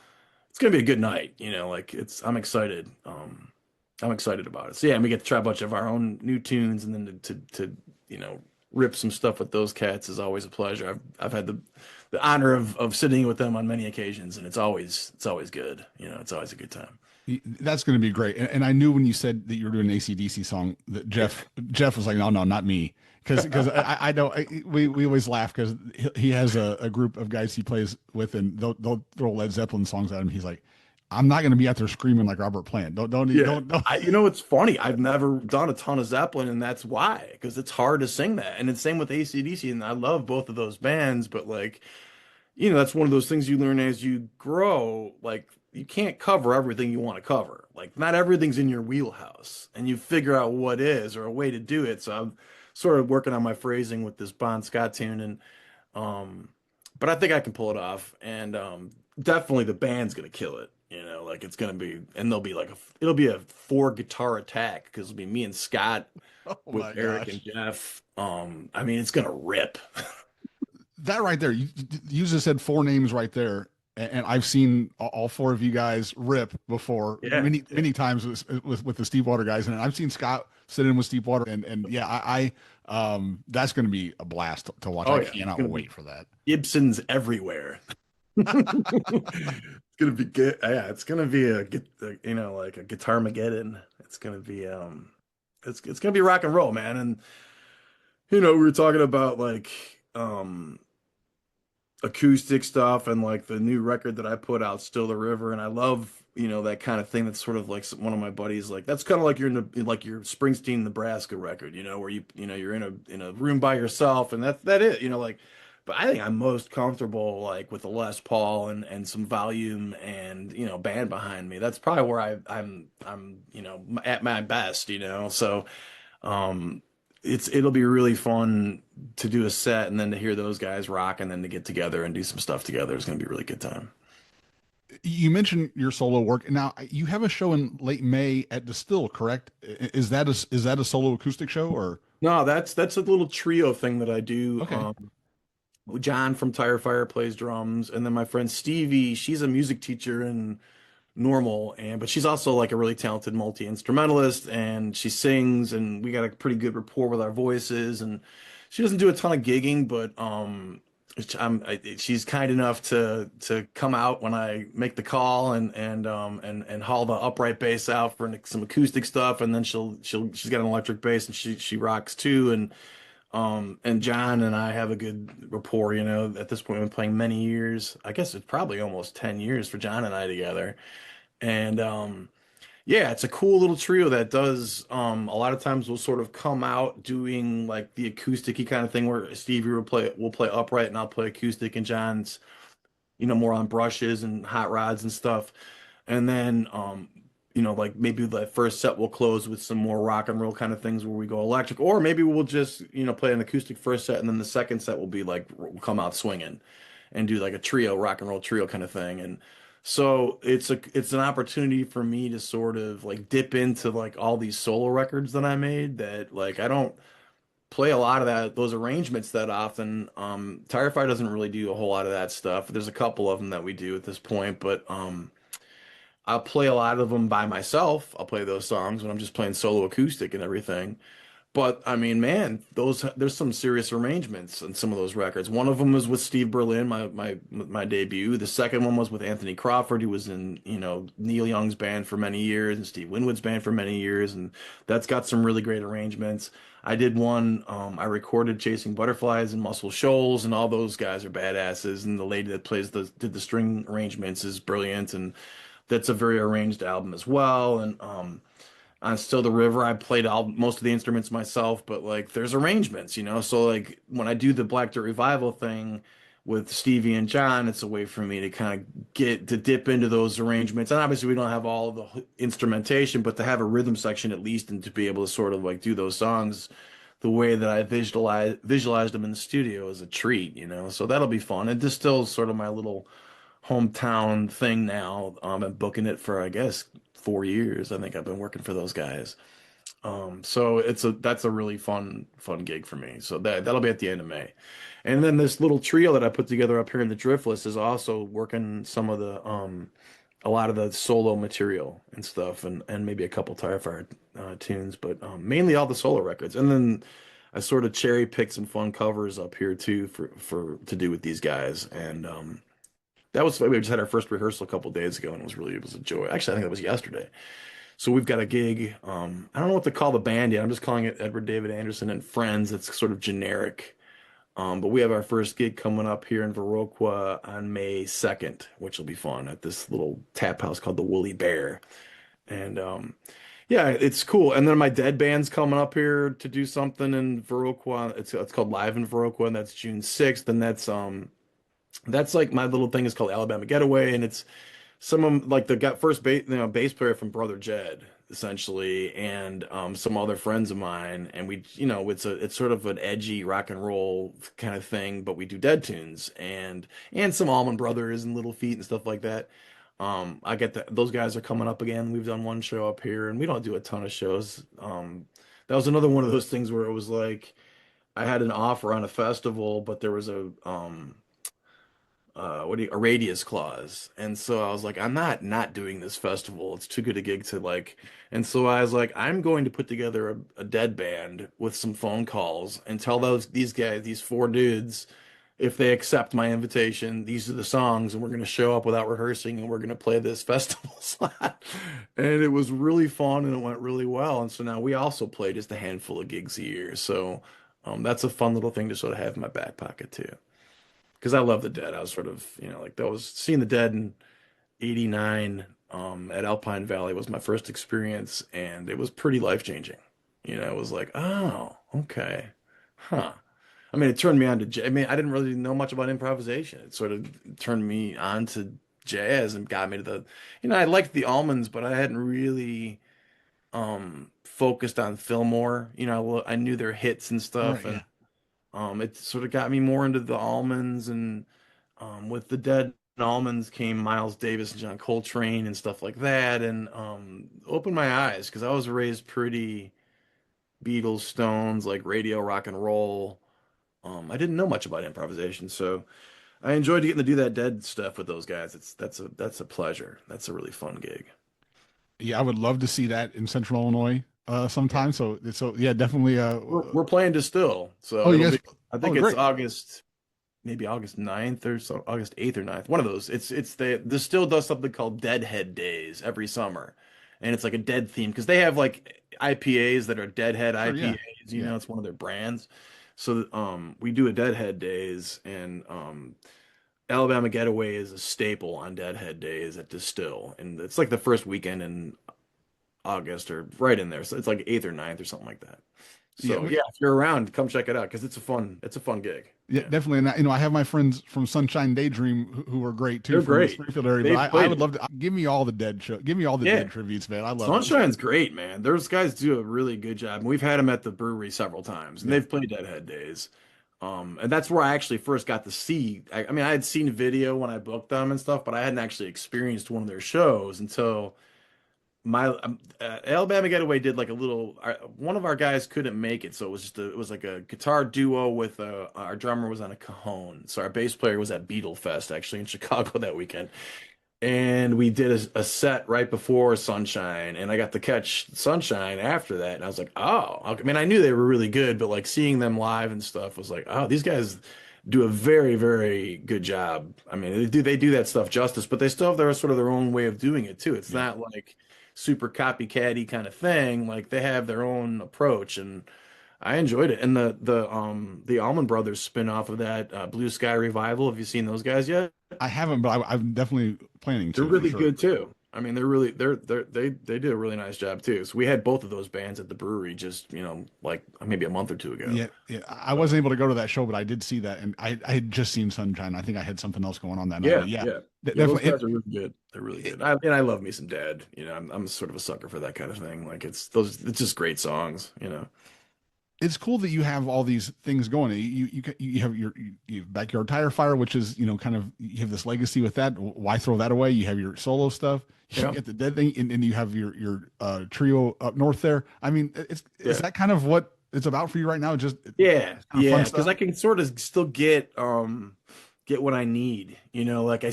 [SPEAKER 2] it's gonna be a good night, like I'm excited. I'm excited about it. So yeah, and we get to try a bunch of our own new tunes, and then to rip some stuff with those cats is always a pleasure. I've had the honor of sitting with them on many occasions, and it's always good. It's always a good time.
[SPEAKER 1] That's going to be great. And I knew when you said that you were doing an AC/DC song that Jeff was like, no, not me. Because I know we always laugh because he has a group of guys he plays with, and they'll throw Led Zeppelin songs at him. He's like, I'm not going to be out there screaming like Robert Plant. Don't.
[SPEAKER 2] It's funny. I've never done a ton of Zeppelin, and that's why, because it's hard to sing that. And it's same with AC/DC, and I love both of those bands, but like, that's one of those things you learn as you grow. Like, you can't cover everything you want to cover. Like, not everything's in your wheelhouse, and you figure out what is or a way to do it. So I'm sort of working on my phrasing with this Bon Scott tune, and but I think I can pull it off, and definitely the band's gonna kill it. Like it's gonna be, and there'll be like it'll be a four guitar attack because it'll be me and Scott
[SPEAKER 1] Oh
[SPEAKER 2] with
[SPEAKER 1] my
[SPEAKER 2] Eric and
[SPEAKER 1] gosh.
[SPEAKER 2] Jeff. I mean, it's gonna rip.
[SPEAKER 1] That right there, you just said four names right there, and I've seen all four of you guys rip before
[SPEAKER 2] Yeah,
[SPEAKER 1] many
[SPEAKER 2] yeah.
[SPEAKER 1] many times with the Steepwater guys, and I've seen Scott sit in with Steepwater, and yeah, that's going to be a blast to watch.
[SPEAKER 2] Oh
[SPEAKER 1] I
[SPEAKER 2] yeah, it's
[SPEAKER 1] cannot
[SPEAKER 2] gonna be
[SPEAKER 1] wait for that.
[SPEAKER 2] Gibsons everywhere. It's gonna be good. Yeah, it's gonna be like a guitar Mageddon. It's gonna be rock and roll, man. And we were talking about like acoustic stuff and like the new record that I put out, Still the River, and I love, that kind of thing. That's sort of like one of my buddies, like that's kind of like you're in like your Springsteen, Nebraska record, where you're in a room by yourself, and that it, like. But I think I'm most comfortable like with a Les Paul and some volume and band behind me. That's probably where I'm at my best, So um, it'll be really fun to do a set and then to hear those guys rock and then to get together and do some stuff together. It's gonna be a really good time.
[SPEAKER 1] You mentioned your solo work. Now you have a show in late May at Distill, correct? Is that a solo acoustic show or?
[SPEAKER 2] No, that's a little trio thing that I do.
[SPEAKER 1] Okay.
[SPEAKER 2] John from Tire Fire plays drums, and then my friend Stevie, she's a music teacher in Normal, but she's also like a really talented multi-instrumentalist, and she sings, and we got a pretty good rapport with our voices, and she doesn't do a ton of gigging, but she's kind enough to come out when I make the call and haul the upright bass out for some acoustic stuff, and then she's got an electric bass and she rocks too, and John and I have a good rapport, At this point, we've been playing many years. I guess it's probably almost 10 years for John and I together. And yeah, it's a cool little trio that does a lot of times we'll sort of come out doing like the acoustic-y kind of thing where Stevie will play upright and I'll play acoustic and John's more on brushes and hot rods and stuff. And then like maybe the first set will close with some more rock and roll kind of things where we go electric, or maybe we'll just play an acoustic first set and then the second set will be like we'll come out swinging and do like a trio, rock and roll trio kind of thing. And so it's an opportunity for me to sort of like dip into like all these solo records that I made that like I don't play a lot of those arrangements that often. Tire Fire doesn't really do a whole lot of that stuff. There's a couple of them that we do at this point, but I'll play a lot of them by myself. I'll play those songs when I'm just playing solo acoustic and everything. But I mean, man, there's some serious arrangements on some of those records. One of them was with Steve Berlin, my debut. The second one was with Anthony Crawford, who was in Neil Young's band for many years and Steve Winwood's band for many years, and that's got some really great arrangements. I did one. I recorded Chasing Butterflies and Muscle Shoals, and all those guys are badasses. And the lady that did the string arrangements is brilliant, and that's a very arranged album as well. And on Still the River, I played all most of the instruments myself, but like there's arrangements, So like when I do the Black Dirt Revival thing with Stevie and John, it's a way for me to kind of get to dip into those arrangements. And obviously we don't have all of the instrumentation, but to have a rhythm section at least and to be able to sort of like do those songs the way that I visualized them in the studio is a treat, So that'll be fun. It distills sort of my little hometown thing now. I'm booking it for I guess 4 years. I think I've been working for those guys. So that's a really fun gig for me. So that'll be at the end of May. And then this little trio that I put together up here in the Driftless is also working some of the a lot of the solo material and stuff and maybe a couple Tire Fire tunes, but mainly all the solo records. And then I sort of cherry picked some fun covers up here too for to do with these guys. And that was we just had our first rehearsal a couple days ago and it was a joy. Actually, I think that was yesterday. So we've got a gig. I don't know what to call the band yet. I'm just calling it Edward David Anderson and Friends. It's sort of generic. But we have our first gig coming up here in Viroqua on May 2nd, which will be fun at this little tap house called the Woolly Bear. And yeah, it's cool. And then my Dead band's coming up here to do something in Viroqua. It's called Live in Viroqua, and that's June 6th. And that's like my little thing is called Alabama Getaway, and it's some of like the got first bass player from Brother Jed essentially, and some other friends of mine, and we it's sort of an edgy rock and roll kind of thing, but we do Dead tunes and some Allman Brothers and Little Feat and stuff like that. I get that those guys are coming up again. We've done one show up here, and we don't do a ton of shows. That was another one of those things where it was like I had an offer on a festival, but there was a radius clause, and so I was like, I'm not doing this festival. It's too good a gig to like. And so I was like, I'm going to put together a dead band with some phone calls and tell these guys, these four dudes, if they accept my invitation, these are the songs, and we're going to show up without rehearsing, and we're going to play this festival slot. And it was really fun, and it went really well. And so now we also play just a handful of gigs a year. So that's a fun little thing to sort of have in my back pocket too. Because I love the Dead. I was sort of, like that was seeing the Dead in '89 at Alpine Valley was my first experience, and it was pretty life-changing. It was like, oh, okay, huh. I mean, it turned me on to jazz. I mean, I didn't really know much about improvisation. It sort of turned me on to jazz and got me to I liked the Almonds, but I hadn't really focused on Fillmore. I knew their hits and stuff,
[SPEAKER 1] Right.
[SPEAKER 2] and
[SPEAKER 1] Yeah.
[SPEAKER 2] it sort of got me more into the Almonds, and with the Dead Almonds came Miles Davis and John Coltrane and stuff like that, and opened my eyes because I was raised pretty Beatles, Stones, like radio, rock and roll. I didn't know much about improvisation, so I enjoyed getting to do that Dead stuff with those guys. That's a pleasure. That's a really fun gig.
[SPEAKER 1] Yeah, I would love to see that in Central Illinois
[SPEAKER 2] Yeah.
[SPEAKER 1] sometime. So yeah, definitely.
[SPEAKER 2] We're playing Distill,
[SPEAKER 1] Oh,
[SPEAKER 2] so
[SPEAKER 1] you
[SPEAKER 2] it'll
[SPEAKER 1] guys.
[SPEAKER 2] be. I
[SPEAKER 1] Oh,
[SPEAKER 2] think it's
[SPEAKER 1] great.
[SPEAKER 2] August. Maybe August 9th or so, August 8th or 9th. One of those. It's the still does something called Deadhead Days every summer. And it's like a dead theme because they have like IPAs that are Deadhead
[SPEAKER 1] Sure. Yeah.
[SPEAKER 2] IPAs,
[SPEAKER 1] Yeah.
[SPEAKER 2] it's one of their brands. So we do a Deadhead Days, and Alabama Getaway is a staple on Deadhead Days at Distill. And it's like the first weekend in August or right in there. So it's like 8th or 9th or something like that.
[SPEAKER 1] Yeah.
[SPEAKER 2] So yeah, if you're around, come check it out because it's a fun gig.
[SPEAKER 1] Yeah,
[SPEAKER 2] Yeah.
[SPEAKER 1] definitely. And I have my friends from Sunshine Daydream who are great too
[SPEAKER 2] They're
[SPEAKER 1] from the
[SPEAKER 2] great.
[SPEAKER 1] Springfield area. But
[SPEAKER 2] They've
[SPEAKER 1] I
[SPEAKER 2] played
[SPEAKER 1] would
[SPEAKER 2] it.
[SPEAKER 1] love to give me all the Dead show. Give me all the
[SPEAKER 2] Yeah.
[SPEAKER 1] Dead tributes, man. I love it.
[SPEAKER 2] Sunshine's great, man. Those guys do a really good job. We've had them at the brewery several times, and
[SPEAKER 1] Yeah.
[SPEAKER 2] they've played Deadhead Days. And that's where I actually first got to see. I mean, I had seen video when I booked them and stuff, but I hadn't actually experienced one of their shows until my Alabama Getaway did like a little. One of our guys couldn't make it, so it was like a guitar duo with our drummer was on a cajon, so our bass player was at Beatle Fest actually in Chicago that weekend. And we did a set right before Sunshine, and I got to catch Sunshine after that. And I was like, oh, I mean, I knew they were really good, but like seeing them live and stuff was like, oh, these guys do a very, very good job. I mean, they do that stuff justice, but they still have their sort of their own way of doing it too. It's
[SPEAKER 1] Yeah.
[SPEAKER 2] not like super copycatty kind of thing. Like they have their own approach, and I enjoyed it. And the Allman Brothers spin off of that Blue Sky Revival. Have you seen those guys yet?
[SPEAKER 1] I haven't, but I'm definitely planning
[SPEAKER 2] They're
[SPEAKER 1] to for
[SPEAKER 2] really
[SPEAKER 1] sure.
[SPEAKER 2] good too. I mean, they did a really nice job too. So we had both of those bands at the brewery just, like maybe a month or two ago.
[SPEAKER 1] Yeah, yeah. I wasn't able to go to that show, but I did see that, and I had just seen Sunshine. I think I had something else going on that night,
[SPEAKER 2] Yeah,
[SPEAKER 1] but yeah,
[SPEAKER 2] yeah. Yeah, those
[SPEAKER 1] definitely.
[SPEAKER 2] guys are really good. They're really good. And I love me some Dad. I'm sort of a sucker for that kind of thing. Like it's just great songs.
[SPEAKER 1] It's cool that you have all these things going. You have your backyard tire fire, which is kind of you have this legacy with that. Why throw that away? You have your solo stuff. You
[SPEAKER 2] Yeah.
[SPEAKER 1] get the dead thing, and you have your trio up north there. I mean, is
[SPEAKER 2] Yeah.
[SPEAKER 1] that kind of what it's about for you right now? Just
[SPEAKER 2] Yeah,
[SPEAKER 1] kind of fun
[SPEAKER 2] yeah, because
[SPEAKER 1] stuff.
[SPEAKER 2] I can sort of still get what I need, like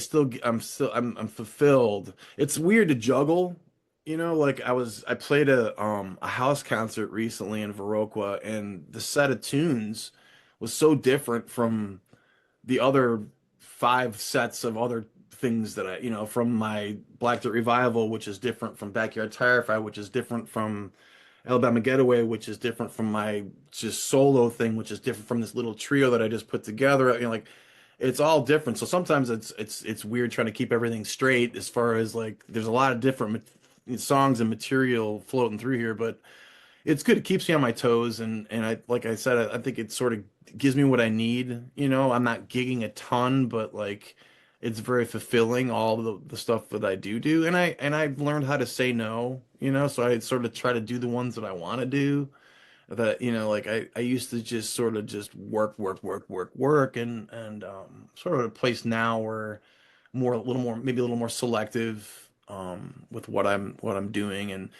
[SPEAKER 2] I'm fulfilled. It's weird to juggle, like I played a house concert recently in Viroqua, and the set of tunes was so different from the other five sets of other things that from my Black Dirt Revival, which is different from Backyard Tire Fire, which is different from Alabama Getaway, which is different from my just solo thing, which is different from this little trio that I just put together. Like it's all different. So sometimes it's weird trying to keep everything straight as far as like there's a lot of different songs and material floating through here, but it's good. It keeps me on my toes, and I like I said, I think it sort of gives me what I need. I'm not gigging a ton, but like it's very fulfilling all the stuff that I do, and I've learned how to say no. So I sort of try to do the ones that I want to do. That like I used to just sort of just work, work, work, work, work, and sort of a place now where a little more, maybe a little more selective with what I'm doing, and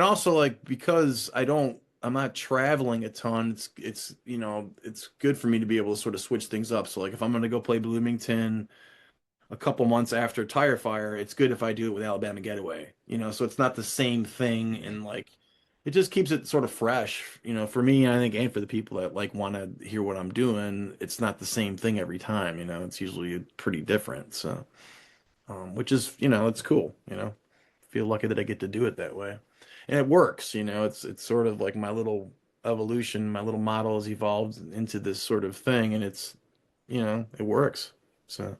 [SPEAKER 2] also like because I'm not traveling a ton. It's it's good for me to be able to sort of switch things up. So like if I'm gonna go play Bloomington a couple months after Tire Fire, it's good if I do it with Alabama Getaway, so it's not the same thing, and like it just keeps it sort of fresh, for me, I think, and for the people that like want to hear what I'm doing, it's not the same thing every time, it's usually pretty different. So, which is, it's cool, feel lucky that I get to do it that way. And it works, it's sort of like my little evolution, my little model has evolved into this sort of thing, and it works. So,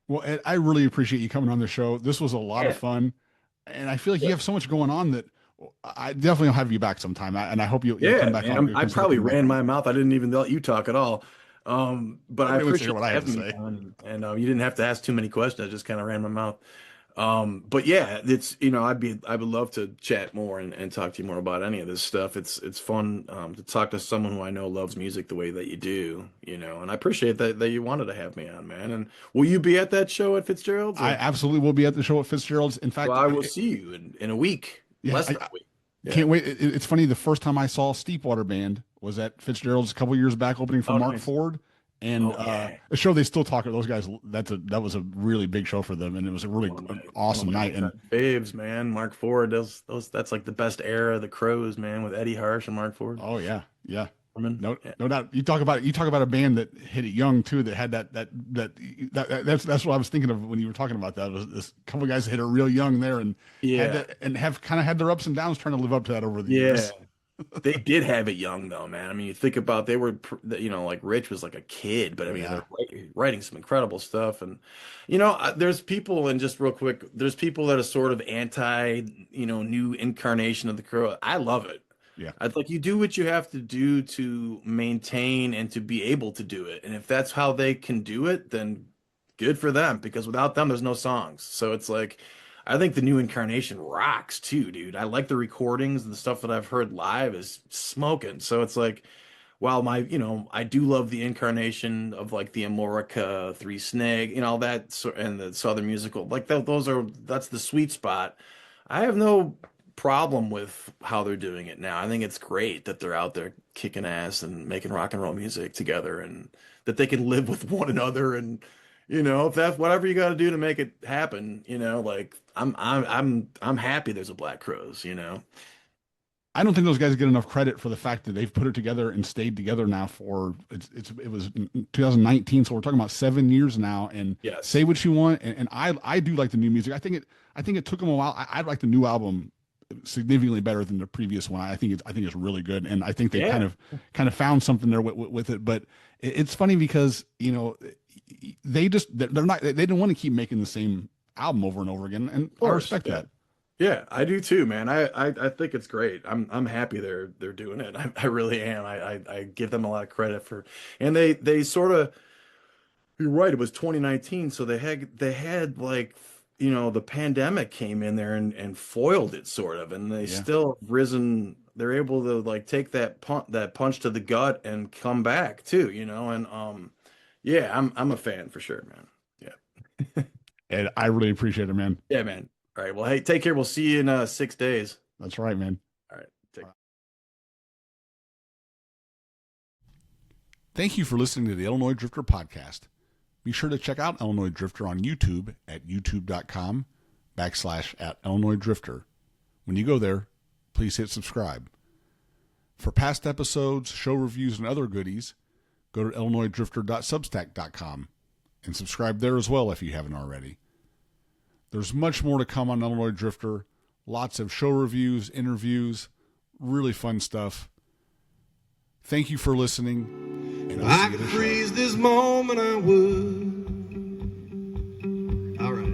[SPEAKER 1] Well, Ed, I really appreciate you coming on the show. This was a lot of
[SPEAKER 2] yeah.
[SPEAKER 1] fun, and I feel like you have so much going on that I definitely will have you back sometime. And I hope you'll come
[SPEAKER 2] Yeah,
[SPEAKER 1] back on.
[SPEAKER 2] man.
[SPEAKER 1] You'll
[SPEAKER 2] I
[SPEAKER 1] consider
[SPEAKER 2] probably
[SPEAKER 1] coming back
[SPEAKER 2] ran
[SPEAKER 1] on.
[SPEAKER 2] my mouth. I didn't even let you talk at all. But I
[SPEAKER 1] Nobody wants to hear
[SPEAKER 2] appreciate
[SPEAKER 1] what
[SPEAKER 2] you
[SPEAKER 1] I have to
[SPEAKER 2] having me
[SPEAKER 1] say.
[SPEAKER 2] on, and you didn't have to ask too many questions. I just kind of ran my mouth. But yeah, I would love to chat more and talk to you more about any of this stuff. It's fun to talk to someone who I know loves music the way that you do, and I appreciate that you wanted to have me on, man. And will you be at that show at FitzGerald's,
[SPEAKER 1] I
[SPEAKER 2] or?
[SPEAKER 1] absolutely will be at the show at FitzGerald's. In
[SPEAKER 2] Well,
[SPEAKER 1] fact,
[SPEAKER 2] I will see you in a week,
[SPEAKER 1] yeah,
[SPEAKER 2] less than a week. Yeah.
[SPEAKER 1] can't wait. It's funny. The first time I saw Steepwater Band was at FitzGerald's a couple years back, opening for
[SPEAKER 2] Oh,
[SPEAKER 1] Mark
[SPEAKER 2] nice.
[SPEAKER 1] Ford, and
[SPEAKER 2] Oh yeah.
[SPEAKER 1] a show they still talk. Those guys. That was a really big show for them, and it was a really
[SPEAKER 2] One of
[SPEAKER 1] awesome
[SPEAKER 2] my
[SPEAKER 1] night. And
[SPEAKER 2] all-time faves, man. Mark Ford, those that's like the best era of the Crows, man, with Eddie Harsh and Mark Ford.
[SPEAKER 1] oh yeah, yeah.
[SPEAKER 2] Foreman.
[SPEAKER 1] No,
[SPEAKER 2] Yeah.
[SPEAKER 1] no doubt. You talk about a band that hit it young too. That had that's what I was thinking of when you were talking about that. Was this couple of guys that hit it real young there and had
[SPEAKER 2] Yeah.
[SPEAKER 1] that and have kind of had their ups and downs trying to live up to that over the
[SPEAKER 2] Yeah.
[SPEAKER 1] years.
[SPEAKER 2] They did have it young though, man. I mean, you think about they were, like Rich was like a kid, but I
[SPEAKER 1] Oh
[SPEAKER 2] mean,
[SPEAKER 1] yeah,
[SPEAKER 2] they're writing some incredible stuff. And there's people, and just real quick, there's people that are sort of anti, new incarnation of the Crow. I love it.
[SPEAKER 1] yeah.
[SPEAKER 2] I'd like you do what you have to do to maintain and to be able to do it. And if that's how they can do it, then good for them, because without them, there's no songs. So it's like, I think the new incarnation rocks too, dude. I like the recordings and the stuff that I've heard live is smoking. So it's like, while I do love the incarnation of like the Amorica, Three Snag, all that, and the Southern musical, like that's the sweet spot. I have no problem with how they're doing it now. I think it's great that they're out there kicking ass and making rock and roll music together, and that they can live with one another. And if that's whatever you got to do to make it happen, like I'm happy there's a Black Crowes.
[SPEAKER 1] I don't think those guys get enough credit for the fact that they've put it together and stayed together now for it was 2019, so we're talking about 7 years now. And
[SPEAKER 2] Yes.
[SPEAKER 1] say what you want, and I do like the new music. I think it took them a while. I like the new album significantly better than the previous one. I think it's really good, and I think they
[SPEAKER 2] Yeah.
[SPEAKER 1] kind of found something there with it. But it's funny because they're not they didn't want to keep making the same album over and over again, and
[SPEAKER 2] Of
[SPEAKER 1] I
[SPEAKER 2] course.
[SPEAKER 1] respect
[SPEAKER 2] Yeah.
[SPEAKER 1] that.
[SPEAKER 2] Yeah, I do too, man. I think it's great. I'm happy they're doing it. I really am. I give them a lot of credit for, and they sort of, you're right, it was 2019, so they had like, the pandemic came in there and foiled it sort of, and they
[SPEAKER 1] Yeah.
[SPEAKER 2] still have risen. They're able to like take that punch to the gut and come back too, and yeah, I'm a fan for sure, man. Yeah.
[SPEAKER 1] And I really appreciate it, man.
[SPEAKER 2] Yeah, man. All right. Well, hey, take care. We'll see you in 6 days.
[SPEAKER 1] That's right, man.
[SPEAKER 2] All right. Take
[SPEAKER 1] Thank you for listening to the Illinois Drifter podcast. Be sure to check out Illinois Drifter on YouTube at youtube.com/@Illinois Drifter. When you go there, please hit subscribe. For past episodes, show reviews, and other goodies, go to illinoisdrifter.substack.com and subscribe there as well if you haven't already. There's much more to come on Illinois Drifter. Lots of show reviews, interviews, really fun stuff. Thank you for listening. And
[SPEAKER 3] If I could freeze this moment, I would. All right.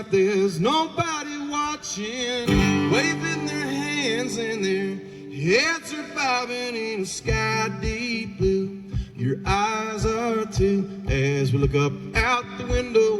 [SPEAKER 3] like there's nobody watching, waving their hands and their heads are bobbing in a sky deep blue. Your eyes are too, as we look up out the window